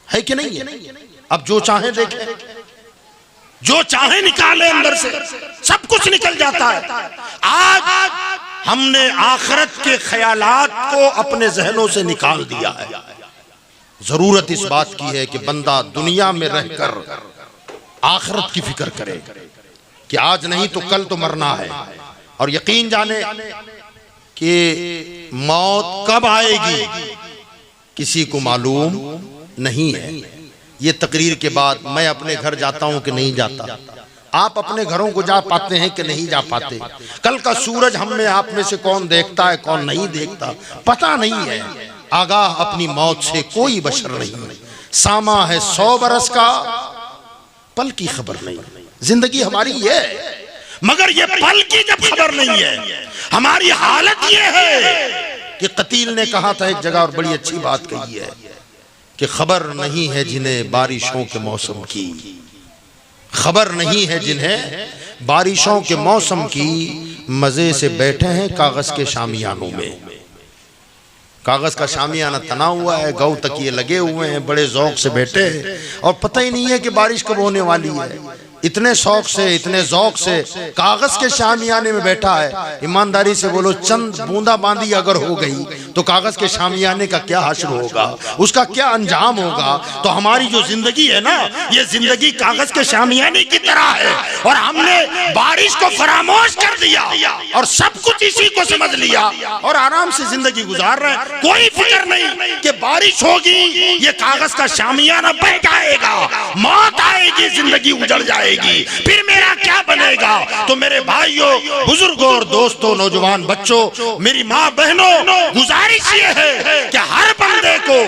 है कि नहीं है? अब जो चाहे देखे, जो चाहे निकाले, अंदर से सब कुछ निकल जाता है। आज हमने आखिरत के ख्यालात को अपने जहनों से निकाल दिया है। जरूरत इस बात की है कि बंदा दुनिया में रहकर आखिरत की फिक्र करे कि आज नहीं तो कल तो मरना है, और यकीन जाने कि मौत कब आएगी किसी को मालूम नहीं है। ये तकरीर के बाद मैं अपने घर जाता हूं कि नहीं जाता, आप अपने घरों को जा पाते हैं कि नहीं जा पाते, कल का सूरज हम में आप में से कौन देखता है कौन नहीं देखता पता नहीं है। आगाह अपनी मौत से कोई बशर नहीं, सामा है 100 बरस का, पल की खबर नहीं। जिंदगी हमारी ये, मगर ये पल की जब खबर नहीं है, हमारी हालत ये है कि कतील ने कहा था एक जगह, और बड़ी अच्छी बात कही है कि खबर नहीं है जिन्हें बारिशों के मौसम की, खबर नहीं है जिन्हें बारिशों के मौसम की, मजे से बैठे हैं कागज के शामियानों में। कागज का शामियाना तना हुआ है, गौ तकिए लगे हुए हैं, बड़े ज़ौक से बैठे हैं, और पता ही नहीं है कि बारिश कब होने वाली है। इतने शौक से, इतने ज़ौक से कागज के शामियाने में बैठा है। ईमानदारी से बोलो, चंद बूंदा बांदी अगर हो गई तो कागज के शामियाने का क्या हश्र होगा, उसका क्या अंजाम होगा। तो हमारी जो जिंदगी है ना, ये जिंदगी कागज के शामियाने की तरह है, और हमने बारिश को फरामोश कर दिया और सब कुछ इसी को समझ लिया और आराम से जिंदगी गुजार रहे हैं। कोई फिक्र नहीं कि बारिश होगी, ये कागज का शामियाना बह जाएगा, मौत आएगी, जिंदगी उजड़ जाएगी, फिर मेरा क्या बनेगा। तो मेरे भाइयों, बुजुर्गों और दोस्तों, नौजवान बच्चों, मेरी माँ बहनों, गुजारिश ये है कि हर बंदे को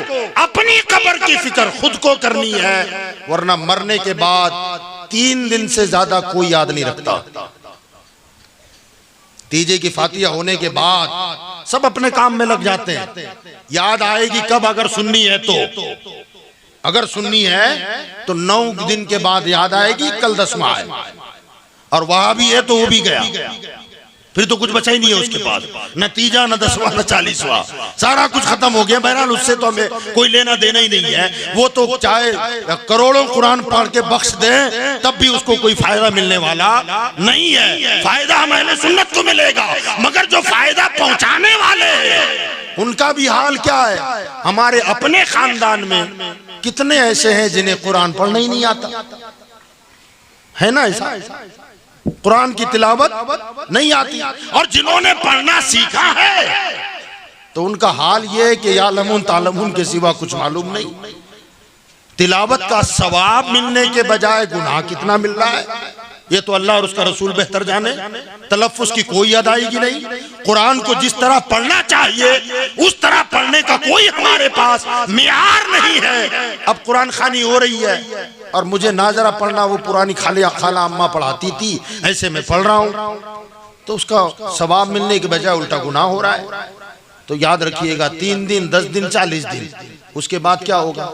अपनी कब्र की फिक्र खुद को करनी है, वरना मरने के बाद 3 दिन से ज्यादा कोई याद नहीं रखता। तीजे की फातिहा होने के बाद सब अपने काम में लग जाते हैं। याद आएगी कब? अगर सुन्नी है तो, अगर सुन्नी है तो 9 दिन के बाद याद आएगी, कल 10वां है, और वहां भी है तो वो भी गया, फिर तो कुछ बचा ही नहीं है उसके पास, न तीजा न 10वां न 40वां, सारा कुछ खत्म हो गया। बहरहाल उससे तो हमें कोई लेना देना ही नहीं है। वो तो चाहे करोड़ों कुरान पढ़ के बख्श दे, तब भी उसको कोई फायदा मिलने वाला नहीं है। फायदा हम अहले सुन्नत को मिलेगा, मगर जो फायदा पहुंचाने वाले उनका भी हाल क्या है। हमारे अपने खानदान में कितने ऐसे हैं जिन्हें कुरान पढ़ना ही नहीं आता, है ना ऐसा? कुरान की तिलावत नहीं आती, और जिन्होंने पढ़ना सीखा है तो उनका हाल ये है कि यालमून तालमून के सिवा कुछ मालूम नहीं। तिलावत का सवाब मिलने के बजाय गुनाह कितना मिल रहा है, ये तो अल्लाह और उसका रसूल बेहतर जाने। तलफ्फुज की कोई अदायगी नहीं, कुरान को जिस तरह पढ़ना चाहिए उस तरह पढ़ने का कोई हमारे पास मियार नहीं है। अब कुरान खानी हो रही है, और मुझे ना जरा पढ़ना, वो पुरानी खाला अम्मा पढ़ाती थी, ऐसे मैं पढ़ रहा हूँ, तो उसका सवाब मिलने के बजाय उल्टा गुनाह हो रहा है। तो याद रखिएगा, 3 दिन 10 दिन 40 दिन, उसके बाद क्या होगा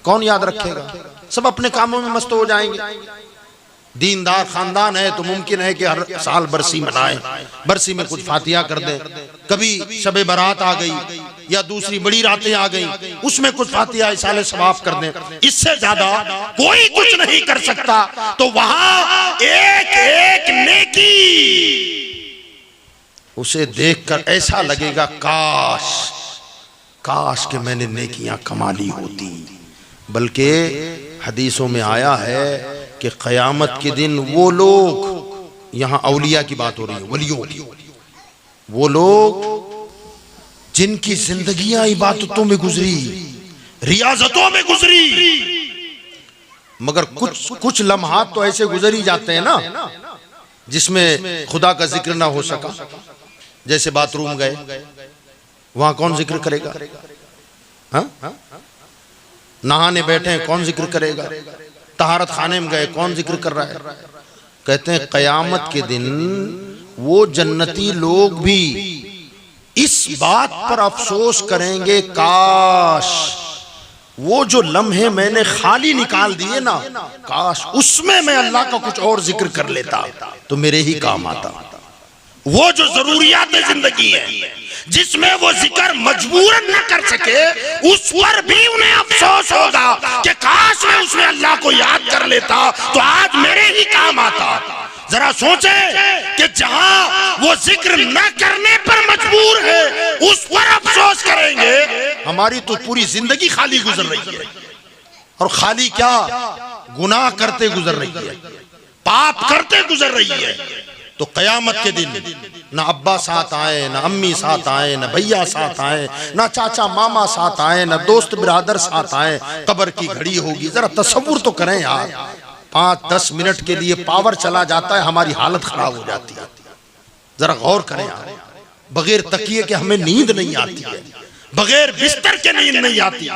कौन याद रखेगा? सब अपने कामों में मस्त हो जाएंगे। दीनदार खानदान है तो मुमकिन है कि हर साल बरसी मनाएं, बरसी में कुछ फातिहा कर दें। कभी शबे बारात आ गई या दूसरी बड़ी रातें आ गई, उसमें कुछ फातिहा इसाले सवाब कर दें। इससे ज्यादा कोई कुछ नहीं कर सकता। तो वहां एक एक नेकी उसे देखकर ऐसा लगेगा काश काश कि मैंने नेकियां कमा ली होती। बल्कि हदीसों में आया है कि क़यामत के दिन वो लोग, यहां औलिया की बात हो रही है, वलियों की, वो लोग जिनकी जिंदगियां इबादतों में गुजरी, रियाजतों में गुजरी, मगर कुछ लम्हात तो ऐसे गुजर ही जाते हैं ना जिसमें खुदा का जिक्र ना हो सका। जैसे बाथरूम गए, वहां कौन जिक्र करेगा? हाँ? नहाने बैठे कौन जिक्र करेगा? तहारत खाने में गए कौन जिक्र कर रहा है? कहते हैं क़यामत के दिन वो जन्नती लोग भी इस बात पर अफसोस करेंगे, काश वो जो लम्हे मैंने खाली निकाल दिए ना, काश उसमें मैं अल्लाह का कुछ और जिक्र कर लेता तो मेरे ही काम आता। वो जो जरूरियात जिंदगी है जिसमें वो जिक्र मजबूरन न कर सके, उस पर भी उन्हें अफसोस होगा कि काश मैं उसमें अल्लाह को याद कर लेता तो आज मेरे ही काम आता। जरा सोचे कि जहां वो जिक्र न करने पर मजबूर है उस पर अफसोस करेंगे। हमारी तो पूरी जिंदगी खाली गुजर रही है, और खाली क्या, गुनाह करते गुजर रही है, पाप करते गुजर रही है। तो क़यामत के दिन ना अब्बा साथ आए, ना अम्मी साथ आए, ना भैया साथ आए, ना चाचा मामा साथ आए, ना दोस्त बिरादर साथ आए, कब्र की घड़ी होगी। जरा तसव्वुर तो करें यार, 5-10 मिनट के लिए पावर चला जाता है, हमारी हालत खराब हो जाती है। जरा गौर करें यार, बगैर तकिए के हमें नींद नहीं आती है, बगैर बिस्तर के नींद नहीं आती।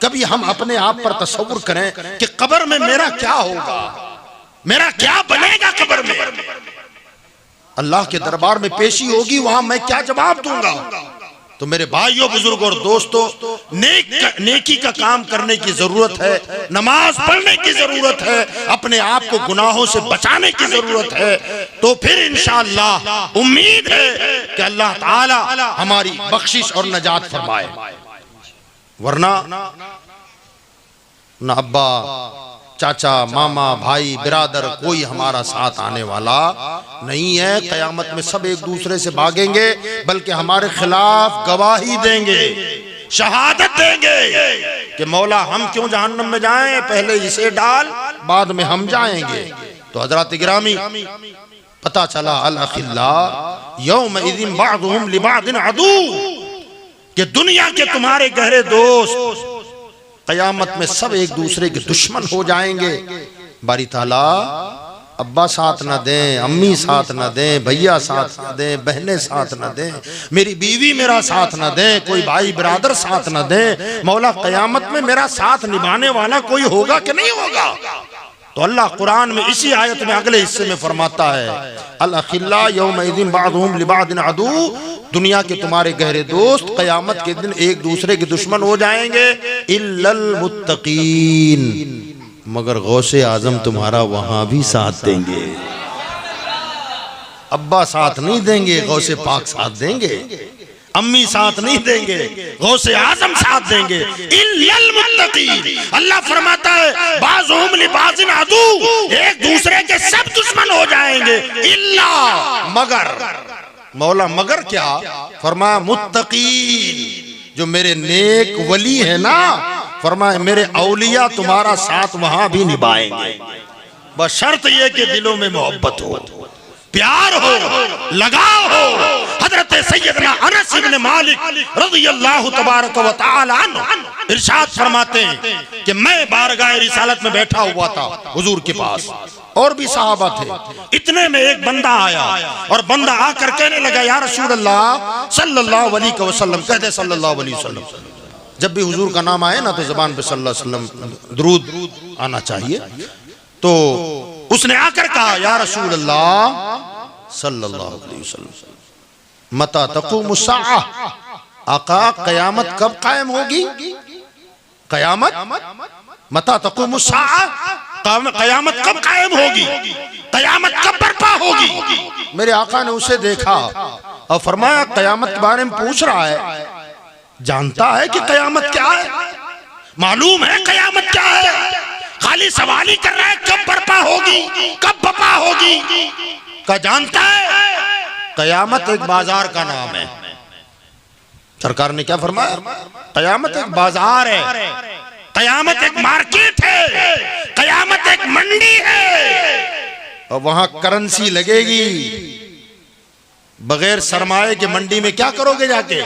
कभी हम अपने आप पर तसव्वुर करें कि कब्र में मेरा क्या होगा, मेरा क्या बनेगा कब्र में। अल्लाह के दरबार में पेशी होगी, वहां मैं क्या जवाब दूंगा। तो मेरे भाइयों, बुजुर्गों और दोस्तों, नेकी का काम करने की जरूरत है, नमाज पढ़ने की जरूरत है, अपने आप को गुनाहों से बचाने की जरूरत है। तो फिर इंशाअल्लाह उम्मीद है कि अल्लाह ताला हमारी बख्शिश और नजात फरमाए। वरना न अब्बा चाचा मामा भाई बिरादर कोई हमारा साथ आने वाला नहीं है। क़यामत में सब एक दूसरे से भागेंगे, बल्कि हमारे खिलाफ गवाही देंगे, शहादत देंगे कि मौला हम क्यों जहन्नम में जाएं, पहले इसे डाल बाद में हम जाएंगे। तो हज़रात गिरामी, पता चला अल अखिल्ला यौमइज़िन बअदुहुम लिबअदिन अदू, कि दुनिया के तुम्हारे गहरे दोस्त क़यामत में सब एक दूसरे के दुश्मन हो जाएंगे। बारी ताला अब्बा साथ न दें, अम्मी साथ न दें, भैया साथ न दें, बहनें साथ न दें, मेरी बीवी मेरा साथ न दें, कोई भाई बिरादर साथ न दें, मौला क़यामत में मेरा साथ निभाने वाला कोई होगा कि नहीं होगा। तो अल्लाह कुरान में इसी आयत में अगले हिस्से में फरमाता है, अल अखिल्ला यौमइज़िन बअदुहुम लिबअदिन अदू, दुनिया के तुम्हारे गहरे दोस्त क़यामत के दिन एक दूसरे के दुश्मन हो जाएंगे, इल्लल मुत्तकीन, मगर गौसे आजम तुम्हारा वहां भी साथ देंगे। अब्बा साथ नहीं देंगे, गौसे पाक साथ देंगे, अम्मी साथ नहीं देंगे, गौसे आजम साथ देंगे। इल्लल मुत्तकीन, अल्लाह फरमाता है बाज़ुहुम लिबाज़िन अदू, एक दूसरे के सब दुश्मन हो जाएंगे, इल्ला, मगर। मौला मगर क्या फरमाया, मुत्तकीन, जो मेरे नेक वली है ना, फरमाया मेरे औलिया तुम्हारा साथ वहां भी निभाएंगे, बस शर्त यह कि दिलों में मोहब्बत हो, प्यार हो, लगाव हो। हजरत सैयदना अनस इब्न मालिक रज़ियल्लाहु तबारक व तआला अन्हु इरशाद फरमाते हैं कि मैं बारगाह रिसालत में बैठा हुआ था हुजूर के पास, और भी सहाबा थे। इतने में एक बंदा आया, और बंदा आकर कहने लगा, या रसूल अल्लाह सल्लल्लाहु अलैहि वसल्लम, कहते सल्लल्लाहु अलैहि वसल्लम। जब भी हुजूर का नाम आए ना तो जबान पे सल्लल्लाहु अलैहि वसल्लम दुरूद आना चाहिए। तो उसने आकर कहा, या रसूल अल्लाह सल्लल्लाहु अलैहि वसल्लम, मता तक़ूमु स्साअ, आका क़यामत कब कायम होगी? क़यामत, मता तक़ूमु स्साअ, कयामत कब कायम होगी, कयामत कब बर्पा होगी। मेरे आका ने उसे देखा और फरमाया कयामत के बारे में पूछ रहा है, जानता है कि कयामत क्या है, मालूम है कयामत क्या है, खाली सवाल ही कर रहा है कब बर्पा होगी, कब बर्पा होगी। का जानता है कयामत एक बाजार का नाम है। सरकार ने क्या फरमाया, कयामत एक बाजार है, कयामत एक मार्केट है, कयामत एक मंडी है और वहां करेंसी लगेगी। बगैर सरमाए के मंडी में क्या करोगे जाके।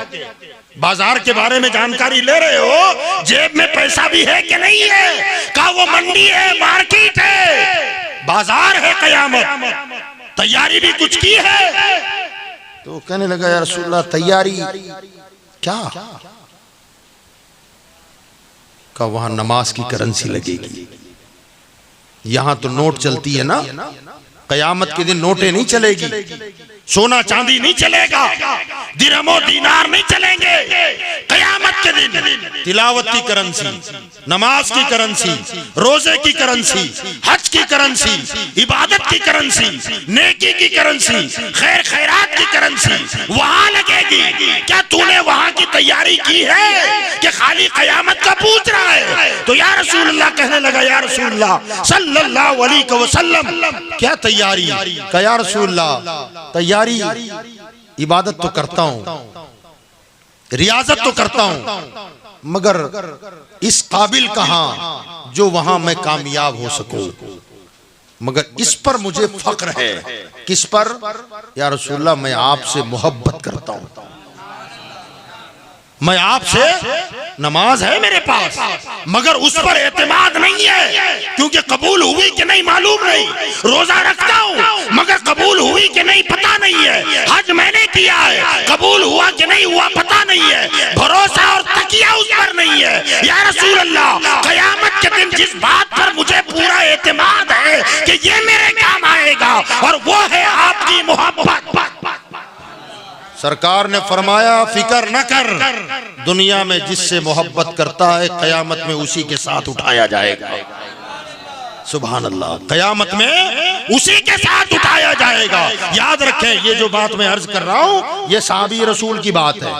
बाजार के बारे में जानकारी ले रहे हो, जेब में पैसा भी है कि नहीं है, का वो मंडी है, मार्केट है, बाजार है कयामत। तैयारी भी कुछ की है। तो कहने लगा या रसूलल्लाह तैयारी क्या। का वहां नमाज की करेंसी लगेगी। यहां तो नोट चलती है ना, कयामत के दिन नोटें नहीं चलेगी, सोना चांदी नहीं चलेगा, दिरहमो दीनार नहीं चलेंगे। कयामत के दिन तिलावत की करेंसी, नमाज की करेंसी, रोजे की करेंसी, हज की करेंसी, इबादत की करेंसी, नेकी की करेंसी, खैर खैरात की करेंसी वहां लगेगी। क्या तूने वहां की तैयारी की है कि खाली कयामत का पूछ रहा है। तो या रसूलल्लाह कहने लगा, या रसूलल्लाह सल्लल्लाहु अलैहि वसल्लम क्या तैयारी। या रसूलल्लाह तैयारी इबादत तो करता हूं, रियाजत तो करता हूं, मगर इस काबिल कहां जो वहां मैं कामयाब हो सकूं। मगर इस पर मुझे फक्र है। किस पर। या रसूलल्लाह मैं आपसे मोहब्बत करता हूं, मैं आपसे, नमाज है मेरे पास मगर उस पर एतमाद नहीं है, क्योंकि कबूल हुई कि नहीं मालूम नहीं। रोजा रखता हूं मगर कबूल हुई कि नहीं पता नहीं है। हज मैंने किया है, कबूल हुआ कि नहीं हुआ पता नहीं है। भरोसा और तकिया उस पर नहीं है। या रसूल अल्लाह कयामत के दिन जिस बात पर मुझे पूरा एतमाद है कि ये मेरे काम आएगा, और वो है आपकी मोहब्बत। सरकार ने फरमाया फिक्र न कर, दुनिया में जिससे मोहब्बत करता है कयामत में उसी के साथ उठाया जाएगा। सुभान अल्लाह, कयामत में उसी के साथ उठाया जाएगा। याद रखें, ये जो बात मैं अर्ज कर रहा हूं ये सहाबी रसूल की बात है।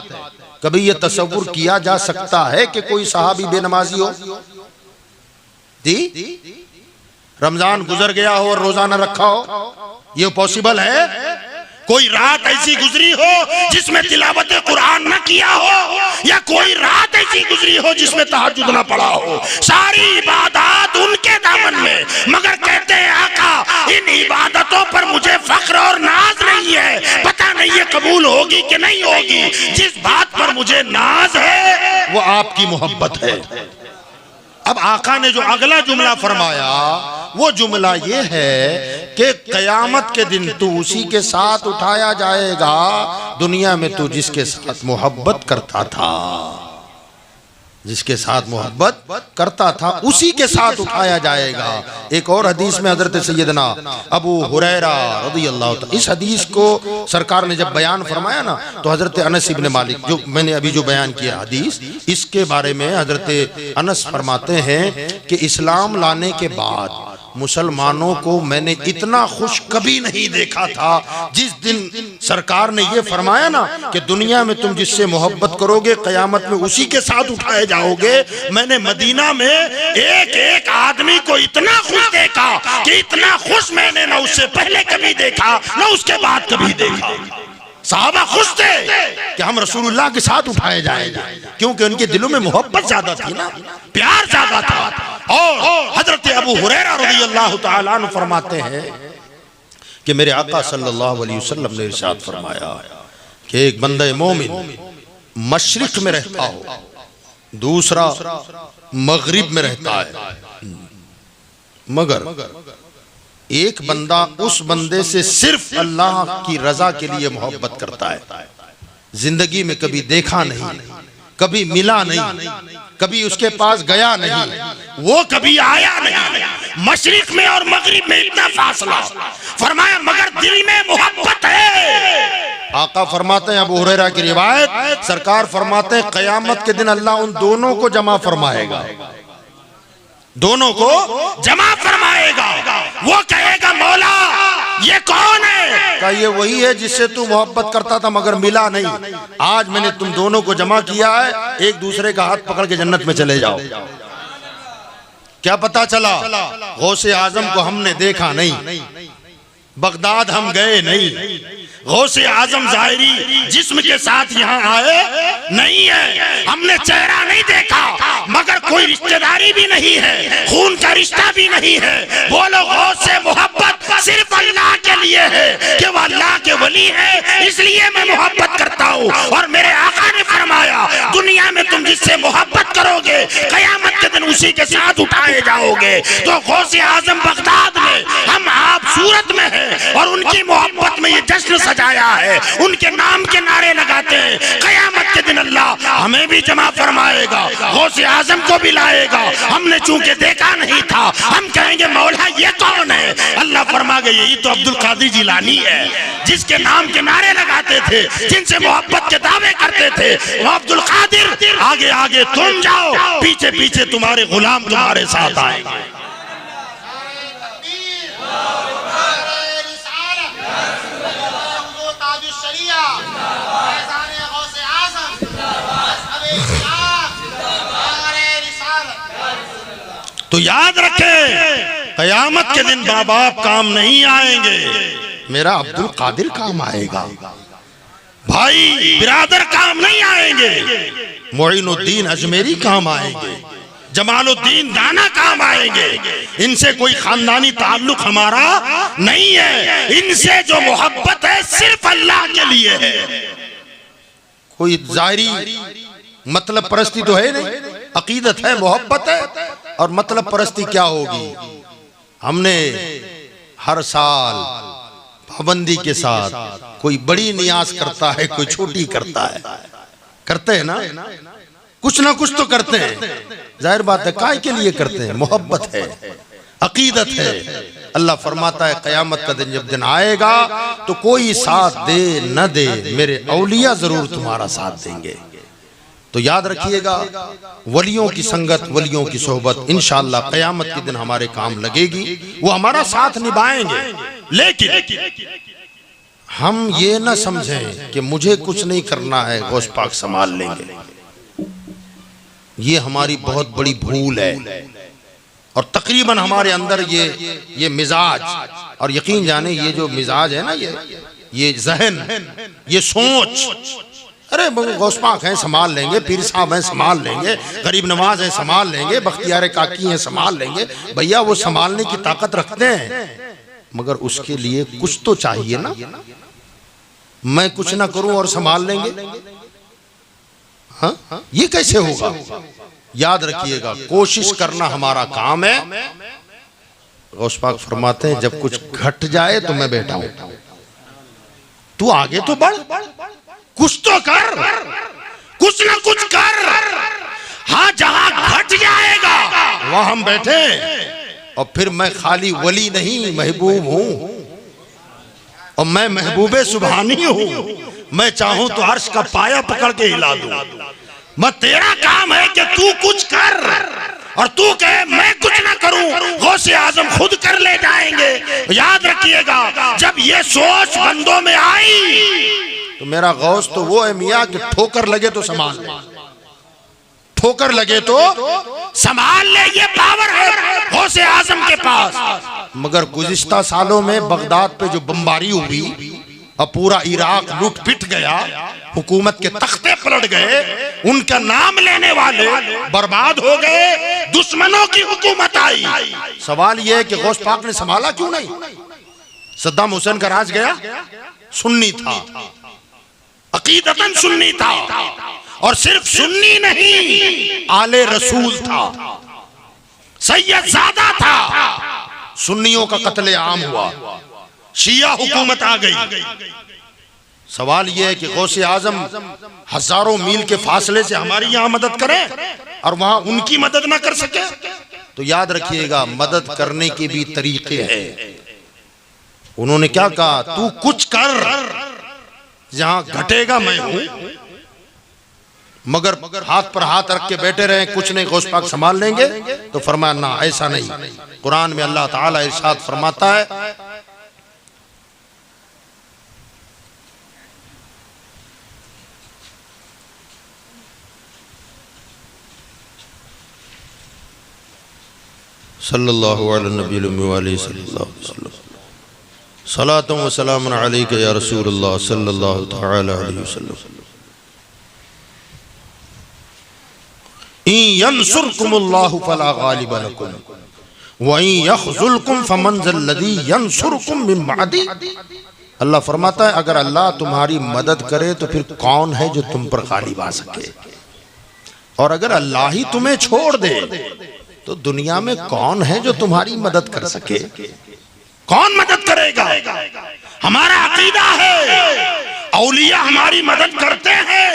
कभी ये तसव्वुर किया जा सकता है कि कोई सहाबी बेनमाजी हो। जी रमजान गुजर गया हो और रोजा न रखा हो, ये पॉसिबल है। कोई रात ऐसी गुजरी हो जिसमें तिलावत कुरान न किया हो, या कोई रात ऐसी गुजरी हो जिसमें तहज्जुद न पढ़ा हो। सारी इबादत उनके दामन में, मगर कहते हैं आका इन इबादतों पर मुझे फख्र और नाज नहीं है, पता नहीं ये कबूल होगी कि नहीं होगी। जिस बात पर मुझे नाज है वो आपकी मोहब्बत है। अब आका ने जो अगला जुमला फरमाया वो जुमला ये है कि कयामत के दिन तू उसी के साथ उठाया जाएगा, दुनिया में तू जिसके साथ मोहब्बत करता था, जिसके साथ मोहब्बत करता था उसी के साथ उठाया जाएगा। एक और हदीस में हजरत सैयदना अबू हुरैरा रज़ियल्लाहु ताला, इस हदीस को सरकार ने जब बयान फरमाया ना, तो हजरत अनस इब्न मालिक, जो मैंने अभी जो बयान किया हदीस, इसके बारे में हजरत अनस फरमाते हैं कि इस्लाम लाने के बाद मुसलमानों को मैंने इतना खुश कभी नहीं देखा था जिस दिन सरकार ने ये फरमाया ना कि दुनिया में तुम जिससे मोहब्बत करोगे कयामत में उसी के साथ उठाए जाओगे। मैंने मदीना में एक एक आदमी को इतना खुश देखा कि इतना खुश मैंने ना उससे पहले कभी देखा ना उसके बाद कभी देखा। साहबा खुश थे कि हम रसूलुल्लाह के साथ उठाए जाएंगे, क्योंकि उनके दिलों में मोहब्बत ज्यादा थी ना, प्यार ज्यादा था। और हजरत अबू हुरैरा रज़ियल्लाहु ताला अन्हु फरमाते हैं कि मेरे आका सल्लल्लाहु अलैहि वसल्लम ने इरशाद फरमाया कि एक बंदा मोमिन मशरिक में रहता हो, दूसरा मगरिब में रहता है, मगर एक बंदा उस बंदे से सिर्फ अल्लाह की रजा के लिए मोहब्बत करता है, जिंदगी में कभी देखा नहीं, कभी मिला नहीं, कभी उसके पास गया नहीं, वो कभी आया नहीं। मशरिक में और मगरिब में इतना फासला, फरमाया मगर दिल में मोहब्बत है। आका फरमाते हैं, अबू हुरैरा की रिवायत, सरकार फरमाते हैं कयामत के दिन अल्लाह उन दोनों को जमा फरमाएगा। दोनों को जमा फरमाएगा। वो कहेगा मौला ये कौन है? कहा ये वही है जिससे तू मोहब्बत करता था मगर मिला नहीं। आज मैंने तुम दोनों को जमा किया है, एक दूसरे का हाथ पकड़ के जन्नत में चले जाओ। क्या पता चला? गौसे आजम को हमने देखा नहीं, बगदाद हम गए नहीं, गौसे आजम ज़ाहिरी जिस्म के साथ यहाँ आए नहीं है, हमने चेहरा नहीं देखा मगर कोई रिश्तेदारी भी नहीं है, खून का रिश्ता भी नहीं है। बोलो गौसे मोहब्बत सिर्फ अल्लाह के लिए है कि वो अल्लाह के वली है, इसलिए मैं मोहब्बत करता हूँ। और मेरे आका ने फरमाया दुनिया में तुम जिससे मोहब्बत करोगे कयामत के दिन उसी के साथ उठाए जाओगे। तो गौसे आजम बगदाद में, हम आप सूरत में हैं और उनकी मोहब्बत में ये जश्न सजाया है, उनके नाम के नारे लगाते हैं। कयामत के दिन अल्लाह हमें भी जमा फरमाएगा, गौसे आजम को भी लाएगा। हमने चूंकि देखा नहीं था, हम कहेंगे मौला ये कौन है? अल्लाह फरमा गए यही तो अब्दुल कादिर जिलानी है, जिसके नाम के नारे लगाते थे, जिनसे मोहब्बत के दावे करते थे। वो अब्दुल कादिर, आगे आगे तुम जाओ, पीछे पीछे तुम्हारे गुलाम तुम्हारे साथ आएंगे। तो याद रखें कयामत के दिन माँ बाप काम नहीं आएंगे, मेरा अब्दुल कादिर काम आएगा। भाई बिरादर काम नहीं आएंगे, मोइनुद्दीन अजमेरी काम आएंगे, जमालुद्दीन दाना काम आएंगे। इनसे कोई खानदानी ताल्लुक हमारा नहीं है, इनसे जो मोहब्बत है सिर्फ अल्लाह के लिए है। कोई जाहिरी मतलब परस्ती तो है नहीं, अकीदत है, मोहब्बत है। और मतलब परस्ती क्या होगी? हमने हर साल पाबंदी के साथ, कोई बड़ी नियाज करता है, कोई छोटी करता है, करते हैं ना, कुछ ना कुछ तो करते हैं। जाहिर बात है काय के लिए करते हैं? मोहब्बत है, अकीदत है। अल्लाह फरमाता है कयामत का दिन जब दिन आएगा तो कोई साथ दे न दे, मेरे औलिया जरूर तुम्हारा साथ देंगे। तो याद रखिएगा वलियों की संगत, वलियों की सोहबत इंशाअल्लाह कयामत के दिन हमारे काम लगेगी, वो हमारा साथ निभाएंगे। लेकिन हम ये न समझें कि मुझे कुछ नहीं करना है, गौस पाक संभाल लेंगे। ये हमारी बहुत बड़ी भूल है। और तकरीबन हमारे अंदर ये मिजाज, और यकीन जाने ये जो मिजाज है ना, ये जहन, ये सोच, अरे गौस पाक हैं संभाल लेंगे, पीर साहब हैं संभाल लेंगे, गरीब नवाज हैं संभाल लेंगे, बख्तियार काकी हैं संभाल लेंगे। भैया वो संभालने की ताकत रखते हैं, मगर उसके लिए कुछ तो चाहिए ना। मैं कुछ ना करूं और संभाल लेंगे, हाँ ये कैसे होगा? याद रखिएगा कोशिश करना हमारा काम है। गौस पाक फरमाते हैं जब कुछ घट जाए तो मैं बैठा हूं, तू आगे तो बढ़, कुछ तो कर, कुछ ना कुछ कर। हाँ जहां घट जाएगा वहां हम बैठे, और फिर मैं खाली वली नहीं महबूब हूं, और मैं महबूबे सुभानी हूं। मैं चाहूं तो अर्श का पाया पकड़ के हिला दूं। मैं तेरा काम है कि तू कुछ कर, और तू कहे मैं कुछ ना करूं, गौसे आजम खुद कर ले जाएंगे। याद रखिएगा जब ये सोच बंदों में आई तो मेरा गौस तो वो है मियाँ कि ठोकर लगे तो संभाल ले, ठोकर लगे तो संभाल ले, ये पावर है गौसे आजम के पास। मगर गुज़िश्ता सालों में बगदाद पे जो बमबारी हुई और पूरा इराक लूट पिट गया, हुकूमत के तख्ते पलट गए, उनका नाम लेने वाले बर्बाद हो गए, दुश्मनों की हुकूमत आई। सवाल यह है कि गौस पाक ने संभाला क्यों नहीं? सद्दाम हुसैन का राज गया, सुन्नी था, अकीदतन सुन्नी था, और सिर्फ सुन्नी नहीं आले रसूल था, सैयदजादा था। सुन्नियों का कत्ले आम हुआ, शिया हुकूमत आ गई। सवाल यह है कि गौसे आजम हजारों मील के फासले से हमारी यहाँ मदद करे और वहां उनकी मदद ना कर सके? तो याद रखिएगा मदद करने के भी तरीके हैं। उन्होंने क्या कहा? तू कुछ कर, जहां घटेगा मैं हूं, मगर हाथ पर हाथ रख के बैठे रहे, कुछ नहीं गौस पाक संभाल लेंगे, तो फरमाया ना, ऐसा नहीं। कुरान में अल्लाह ताला इरशाद फरमाता है, सल्लल्लाहु अलैहि वसल्लम सलातुम व सलामुन अलैका या रसूलल्लाह सल्लल्लाहु तआला अलैहि वसल्लम। इन यंसुरकुमुल्लाहु फला गालिब लकुम व इन यखजुलकुम फमन ज़ल्लज़ी यंसुरकुम मिन बअदी। अल्लाह फरमाता है, अगर अल्लाह तुम्हारी मदद करे तो फिर कौन है जो तुम पर गालिब आ सके, और अगर अल्लाह ही तुम्हें छोड़ दे तो दुनिया में कौन है जो तुम्हारी मदद कर सके? कौन मदद करेगा? हमारा अकीदा है औलिया हमारी मदद करते हैं,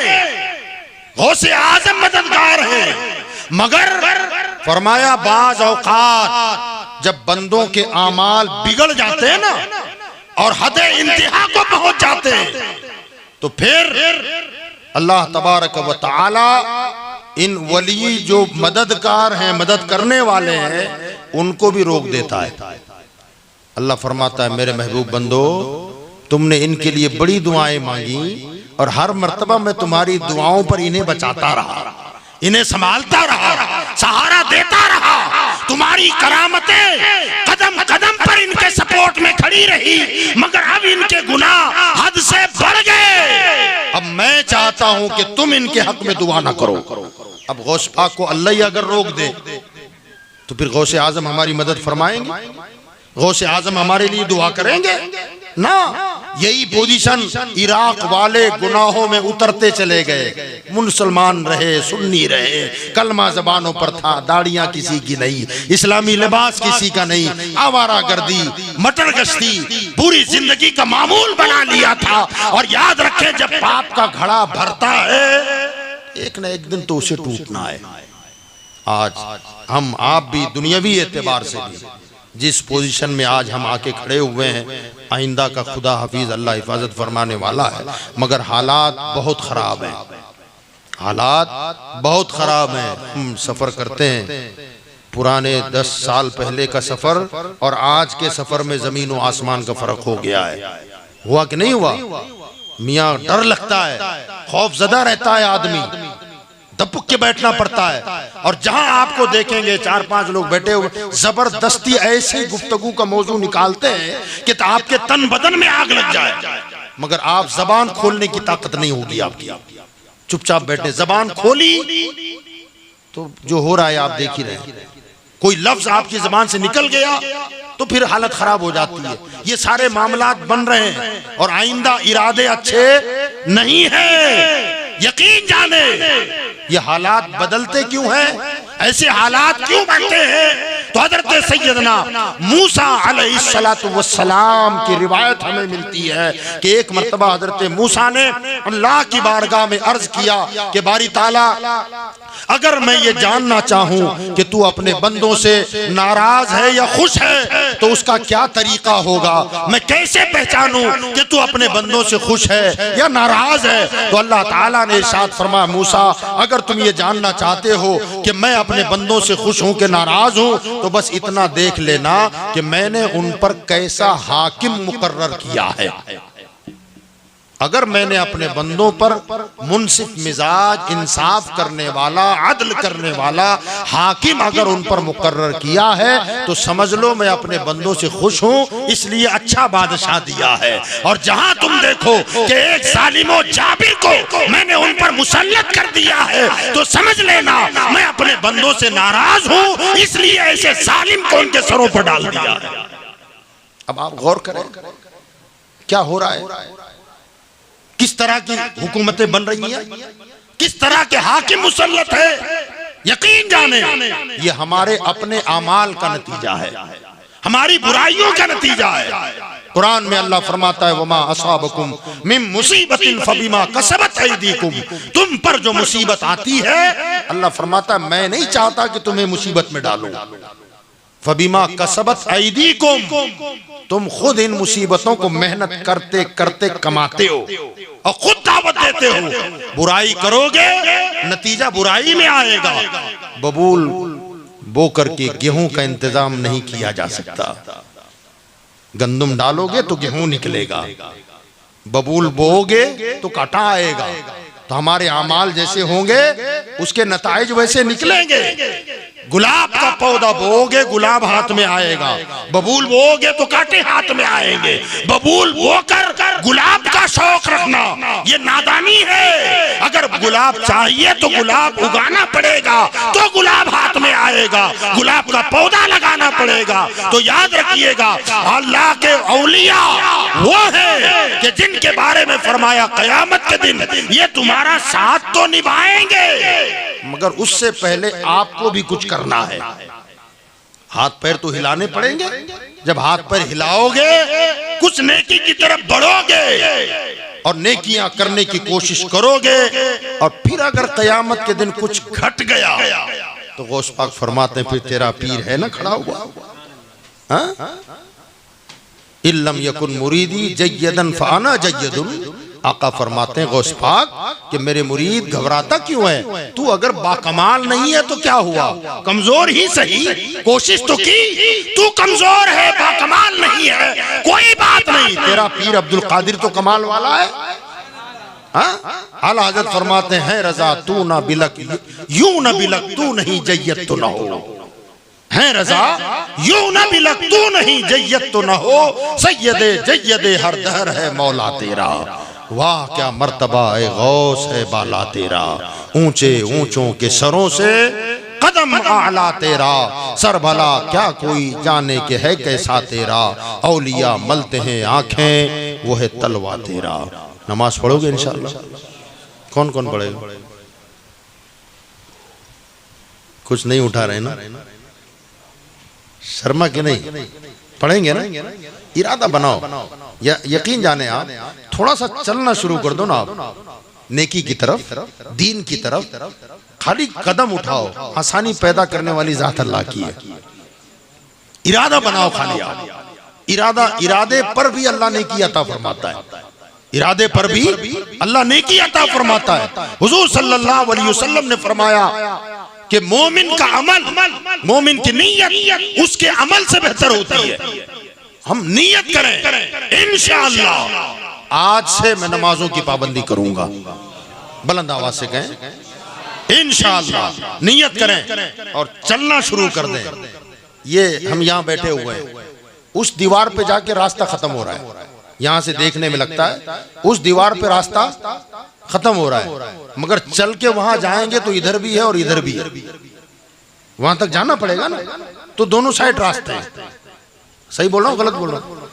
गौसे आजम मददगार है, मगर फरमाया बाज औकात जब बंदों के आमाल बिगड़ जाते हैं ना और हद इंतहा को पहुंच जाते हैं, तो फिर अल्लाह तबारक व तआला इन वली जो मददगार हैं, मदद करने वाले हैं, उनको भी रोक देता है। अल्लाह फरमाता है, मेरे महबूब बंदो, तुमने इनके लिए बड़ी दुआएं मांगी और हर मर्तबा मैं तुम्हारी दुआओं पर इन्हें बचाता रहा, इन्हें संभालता रहा, सहारा देता रहा। तुम्हारी करामतें कदम कदम पर इनके सपोर्ट में खड़ी रही, मगर अब इनके गुनाह हद से बढ़ गए। अब मैं चाहता हूं कि तुम इनके हक में दुआ ना करो। अब गौस पाक को अल्लाह ही अगर रोक दे तो फिर गौसे आजम हमारी मदद फरमाएंगे? गौसे आजम हमारे लिए दुआ करेंगे? ना। यही पोजीशन इराक वाले गुनाहों में उतरते चले गए। मुसलमान रहे, सुन्नी रहे, कलमा जबानों पर था, दाढ़ियां किसी की नहीं, इस्लामी लिबास किसी का नहीं, आवारागर्दी, मटर गश्ती पूरी जिंदगी का मामूल बना लिया था। और याद रखें, जब पाप का घड़ा भरता है एक न एक दिन तो उसे टूटना है। आज हम आप भी दुनियावी एतबार से भी जिस पोजीशन में आज हम आके खड़े हुए हैं, आइंदा का खुदा हफीज अल्लाह हिफाजत फरमाने वाला है, मगर हालात बहुत खराब हैं, हालात बहुत खराब हैं। हम सफर करते हैं, पुराने 10 साल पहले का सफर और आज के सफर में जमीन और आसमान का फर्क हो गया है। हुआ कि नहीं हुआ? मियाँ डर लगता है, खौफजदा रहता है, आदमी दबक के बैठना पड़ता है। और जहां आपको देखेंगे 4-5 लोग बैठे हुए जबरदस्ती ऐसी गुफ्तगू का मौजू निकालते हैं कि आपके तन बदन में आग लग जाए, मगर आप जबान खोलने की ताकत नहीं होगी आपकी। चुपचाप बैठे, जबान खोली तो जो हो रहा है आप देख ही रहे। कोई लफ्ज आपकी जबान से निकल गया तो फिर हालत खराब हो जाती है। ये सारे मामलात बन रहे हैं और आइंदा इरादे अच्छे नहीं है। यकीन जाने ये हालात बदलते क्यों हैं, ऐसे हालात क्यों बनते हैं? तो हजरत सैयदना मूसा अलैहिस्सलातु वस्सलाम की रिवायत हमें मिलती है कि एक मर्तबा हजरत मूसा ने अल्लाह की बारगाह में अर्ज किया कि बारी ताला, अगर मैं ये जानना चाहूं कि तू अपने बंदों से नाराज है या खुश है तो उसका क्या तरीका होगा? मैं कैसे पहचानूं कि तू अपने बंदों से खुश है या नाराज है? तो अल्लाह ताला ने इरशाद फरमाया, मूसा अगर तुम ये जानना चाहते हो कि मैं अपने बंदों से खुश हूं कि नाराज हूं, तो बस इतना देख लेना कि मैंने उन पर कैसा हाकिम मुकर्रर किया है। अगर मैंने अपने बंदों पर मुनसिफ मिजाज, इंसाफ करने वाला, अदल करने वाला हाकिम अगर उन पर मुकर्रर किया है तो समझ लो मैं अपने बंदों से खुश हूं, इसलिए अच्छा बादशाह दिया है। और जहां तुम देखो कि एक जालिमो जाबिर को मैंने उन पर मुसल्लत कर दिया है तो समझ लेना मैं अपने बंदों से नाराज हूं, इसलिए ऐसे जालिम को उनके सरों पर डाल दिया है। अब आप गौर करें क्या हो रहा है, किस तरह की हुकूमतें बन रही हैं, किस तरह के हाकिम मुसल्लत है। यकीन जाने ये हमारे अपने अमाल का नतीजा है, हमारी बुराइयों का नतीजा है। कुरान में अल्लाह फरमाता है, वमा असाबकुम मिन मुसीबतिन फबिमा कसबत ऐदीकुम, तुम पर जो मुसीबत आती है अल्लाह फरमाता है मैं नहीं चाहता कि तुम्हें मुसीबत में डालूं, फबीमा कसबत ऐदीकुम, तुम खुद इन मुसीबतों को मेहनत करते करते कमाते हो और खुद दावत देते हो। बुराई करोगे नतीजा बुराई में आएगा। बबूल बो करके गेहूं का इंतजाम नहीं किया जा सकता। गंदुम डालोगे तो गेहूं निकलेगा, बबूल बोओगे तो कांटा आएगा। तो हमारे अमाल जैसे होंगे उसके नताइज वैसे निकलेंगे। गुलाब का पौधा बोओगे गुलाब हाथ में आएगा, बबूल बोओगे तो कांटे हाथ में आएंगे। बबूल बोकर गुलाब का शौक रखना ये नादानी है। अगर गुलाब चाहिए तो गुलाब उगाना पड़ेगा, तो गुलाब हाथ में आएगा। गुलाब का पौधा लगाना पड़ेगा। तो याद रखिएगा, अल्लाह के औलिया वो है कि जिनके बारे में फरमाया कयामत के दिन ये तुम्हारा साथ तो निभाएंगे, मगर उससे पहले आपको भी कुछ करना है। हाथ पैर तो हिलाने पड़ेंगे। जब हाथ पैर हिलाओगे कुछ नेकी की तरफ बढ़ोगे और नेकियां करने की कोशिश करोगे। और फिर अगर कयामत के दिन कुछ घट गया तो गौस पाक फरमाते हैं फिर तेरा पीर है ना खड़ा हुआ। हाँ? इल्लम यकुन मुरीदी जय्यदन फाना जय्यदुन। आका फरमाते हैं गौस पाक कि मेरे मुरीद घबराता क्यों है? तू अगर बाकमाल नहीं है तो क्या हुआ, कमजोर ही सही, कोशिश तो की। तू कमजोर है, बाकमाल नहीं है, कोई बात नहीं। तेरा पीर अब्दुल कादिर तो कमाल वाला है। आला हज़रत फरमाते हैं रजा तू ना बिलक यूं ना बिलक तू नहीं जय्यत तो ना हो। है रजा यूं ना बिलक तू नहीं जय्यत तो ना हो। सैयदे जय्यदे हर दहर है मौला तेरा। वाह क्या मर्तबा ए गौस है बाला तेरा। ऊंचे ऊंचों के सरों से कदम आला तेरा। सर भला क्या कोई जाने के है कैसा तेरा। औलिया मलते हैं आंखें वो है तलवा तेरा। नमाज पढ़ोगे इंशाअल्लाह? कौन कौन पढ़ेगा? कुछ नहीं उठा रहे ना, शर्मा के नहीं पढ़ेंगे ना। इरादा बनाओ, यकीन जाने आप थोड़ा सा चलना शुरू कर दो ना आप नेकी की तरफ, दीन की तरफ। खाली कदम उठाओ, आसानी पैदा करने वाली जात अल्लाह की है। इरादा बनाओ खाली आप। इरादे पर भी अल्लाह नेकी अता फरमाता है। इरादे पर भी अल्लाह नेकी अता फरमाता है। हुजूर सल्लल्लाहु अलैहि वसल्लम ने फरमाया कि मोमिन का अमल, मोमिन की नीयत उसके अमल से बेहतर होती है। हम नीयत करें इंशाअल्लाह आज से मैं नमाजों की पाबंदी करूंगा। बुलंद आवाज से कहें इंशाअल्लाह। नीयत करें और चलना शुरू कर दें। ये हम यहाँ बैठे हुए हैं, उस दीवार पे जाके रास्ता खत्म हो रहा है। यहाँ से देखने में लगता है उस दीवार पे रास्ता खत्म हो रहा है, मगर चल के वहां जाएंगे तो इधर भी है और इधर भी है। वहां तक जाना पड़ेगा ना, तो दोनों साइड रास्ते हैं। सही बोल रहा हूँ गलत बोल रहा हूँ?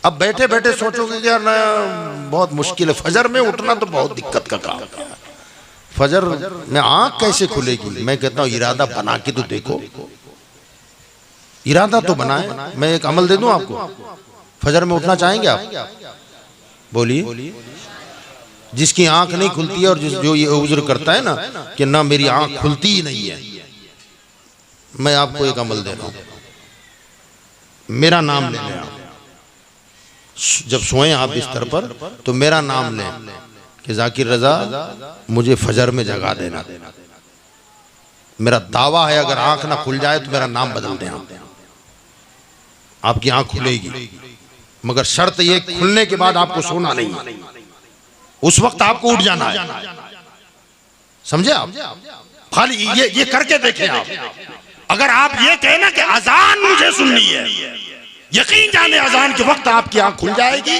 अब बैठे बैठे सोचोगे कि यार ना बहुत मुश्किल है, फजर में उठना तो बहुत दिक्कत का काम है। फजर में आंख कैसे खुलेगी? मैं कहता हूँ इरादा बना के तो देखो। इरादा तो बनाए। मैं एक अमल दे दूं आपको। फजर में उठना चाहेंगे आप? बोलिए। जिसकी आंख नहीं खुलती है और जो ये उज्र करता है ना कि ना मेरी आंख खुलती ही नहीं है, मैं आपको एक अमल दे रहा हूं। मेरा नाम ले लें आप। जब सोएं आप बिस्तर पर तो मेरा नाम लें कि जाकिर रजा मुझे फजर में जगा देना। मेरा दावा है अगर आंख ना खुल जाए तो मेरा नाम बदल दें आप। आपकी आंख खुलेगी, मगर शर्त ये खुलने के बाद आपको सोना नहीं है। उस वक्त आपको उठ जाना है। समझे आप? खाली ये करके देखें आप। अगर आप ये कहना कि अजान मुझे सुननी है, यकीन जाने अजान के वक्त आपकी आंख खुल जाएगी,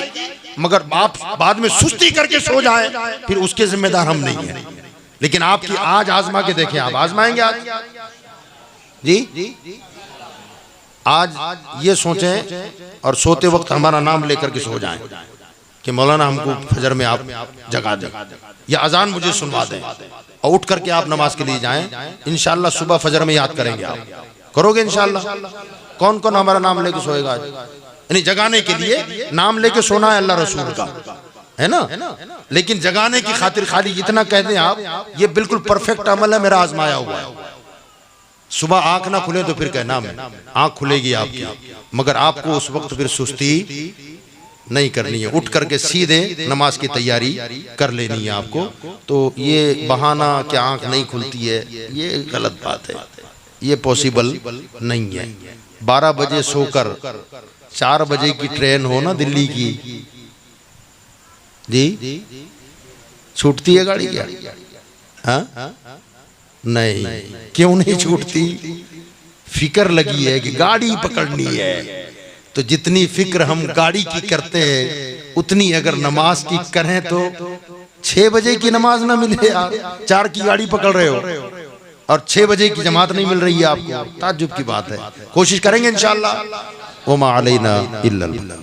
मगर आप बाद में सुस्ती करके सो जाए फिर उसके जिम्मेदार हम नहीं है। लेकिन आपकी आज आजमा के देखें। आप आजमाएंगे आज? जी आज ये सोचें और सोते वक्त हमारा नाम लेकर के सो जाएं कि मौलाना हमको फजर में आप जगा दें या अजान मुझे सुनवा दें, और उठ करके आप नमाज के लिए जाएं। इंशाअल्लाह सुबह फजर में याद करेंगे। आप करोगे इंशाअल्लाह? कौन कौन हमारा नाम लेके सोएगा आज? यानी जगाने के लिए नाम लेके सोना है अल्लाह रसूल का, है ना। लेकिन जगाने की खातिर खाली इतना कह दें आप, ये बिल्कुल परफेक्ट अमल है, मेरा आजमाया हुआ है। सुबह आंख ना खुले तो फिर कहना मैं, आंख खुलेगी आपकी, मगर आपको उस वक्त फिर सुस्ती नहीं करनी है, उठ करके सीधे नमाज की तैयारी कर लेनी है आपको। तो ये बहाना कि आंख नहीं खुलती है, ये गलत बात है, ये पॉसिबल नहीं है। 12 बजे सोकर 4 बजे की ट्रेन हो ना दिल्ली की, जी छूटती है गाड़ी क्या? हाँ नहीं, क्यों नहीं छूटती? फिक्र लगी है कि गाड़ी पकड़नी है। तो जितनी फिक्र हम गाड़ी की करते हैं उतनी अगर नमाज की करें तो 6 बजे की नमाज ना मिले यार, 4 की गाड़ी पकड़ रहे हो और 6 बजे की जमात नहीं मिल रही है आपको, ताज्जुब की बात है। कोशिश करेंगे इंशाअल्लाह। वमा अलैना इल्लल बलाग।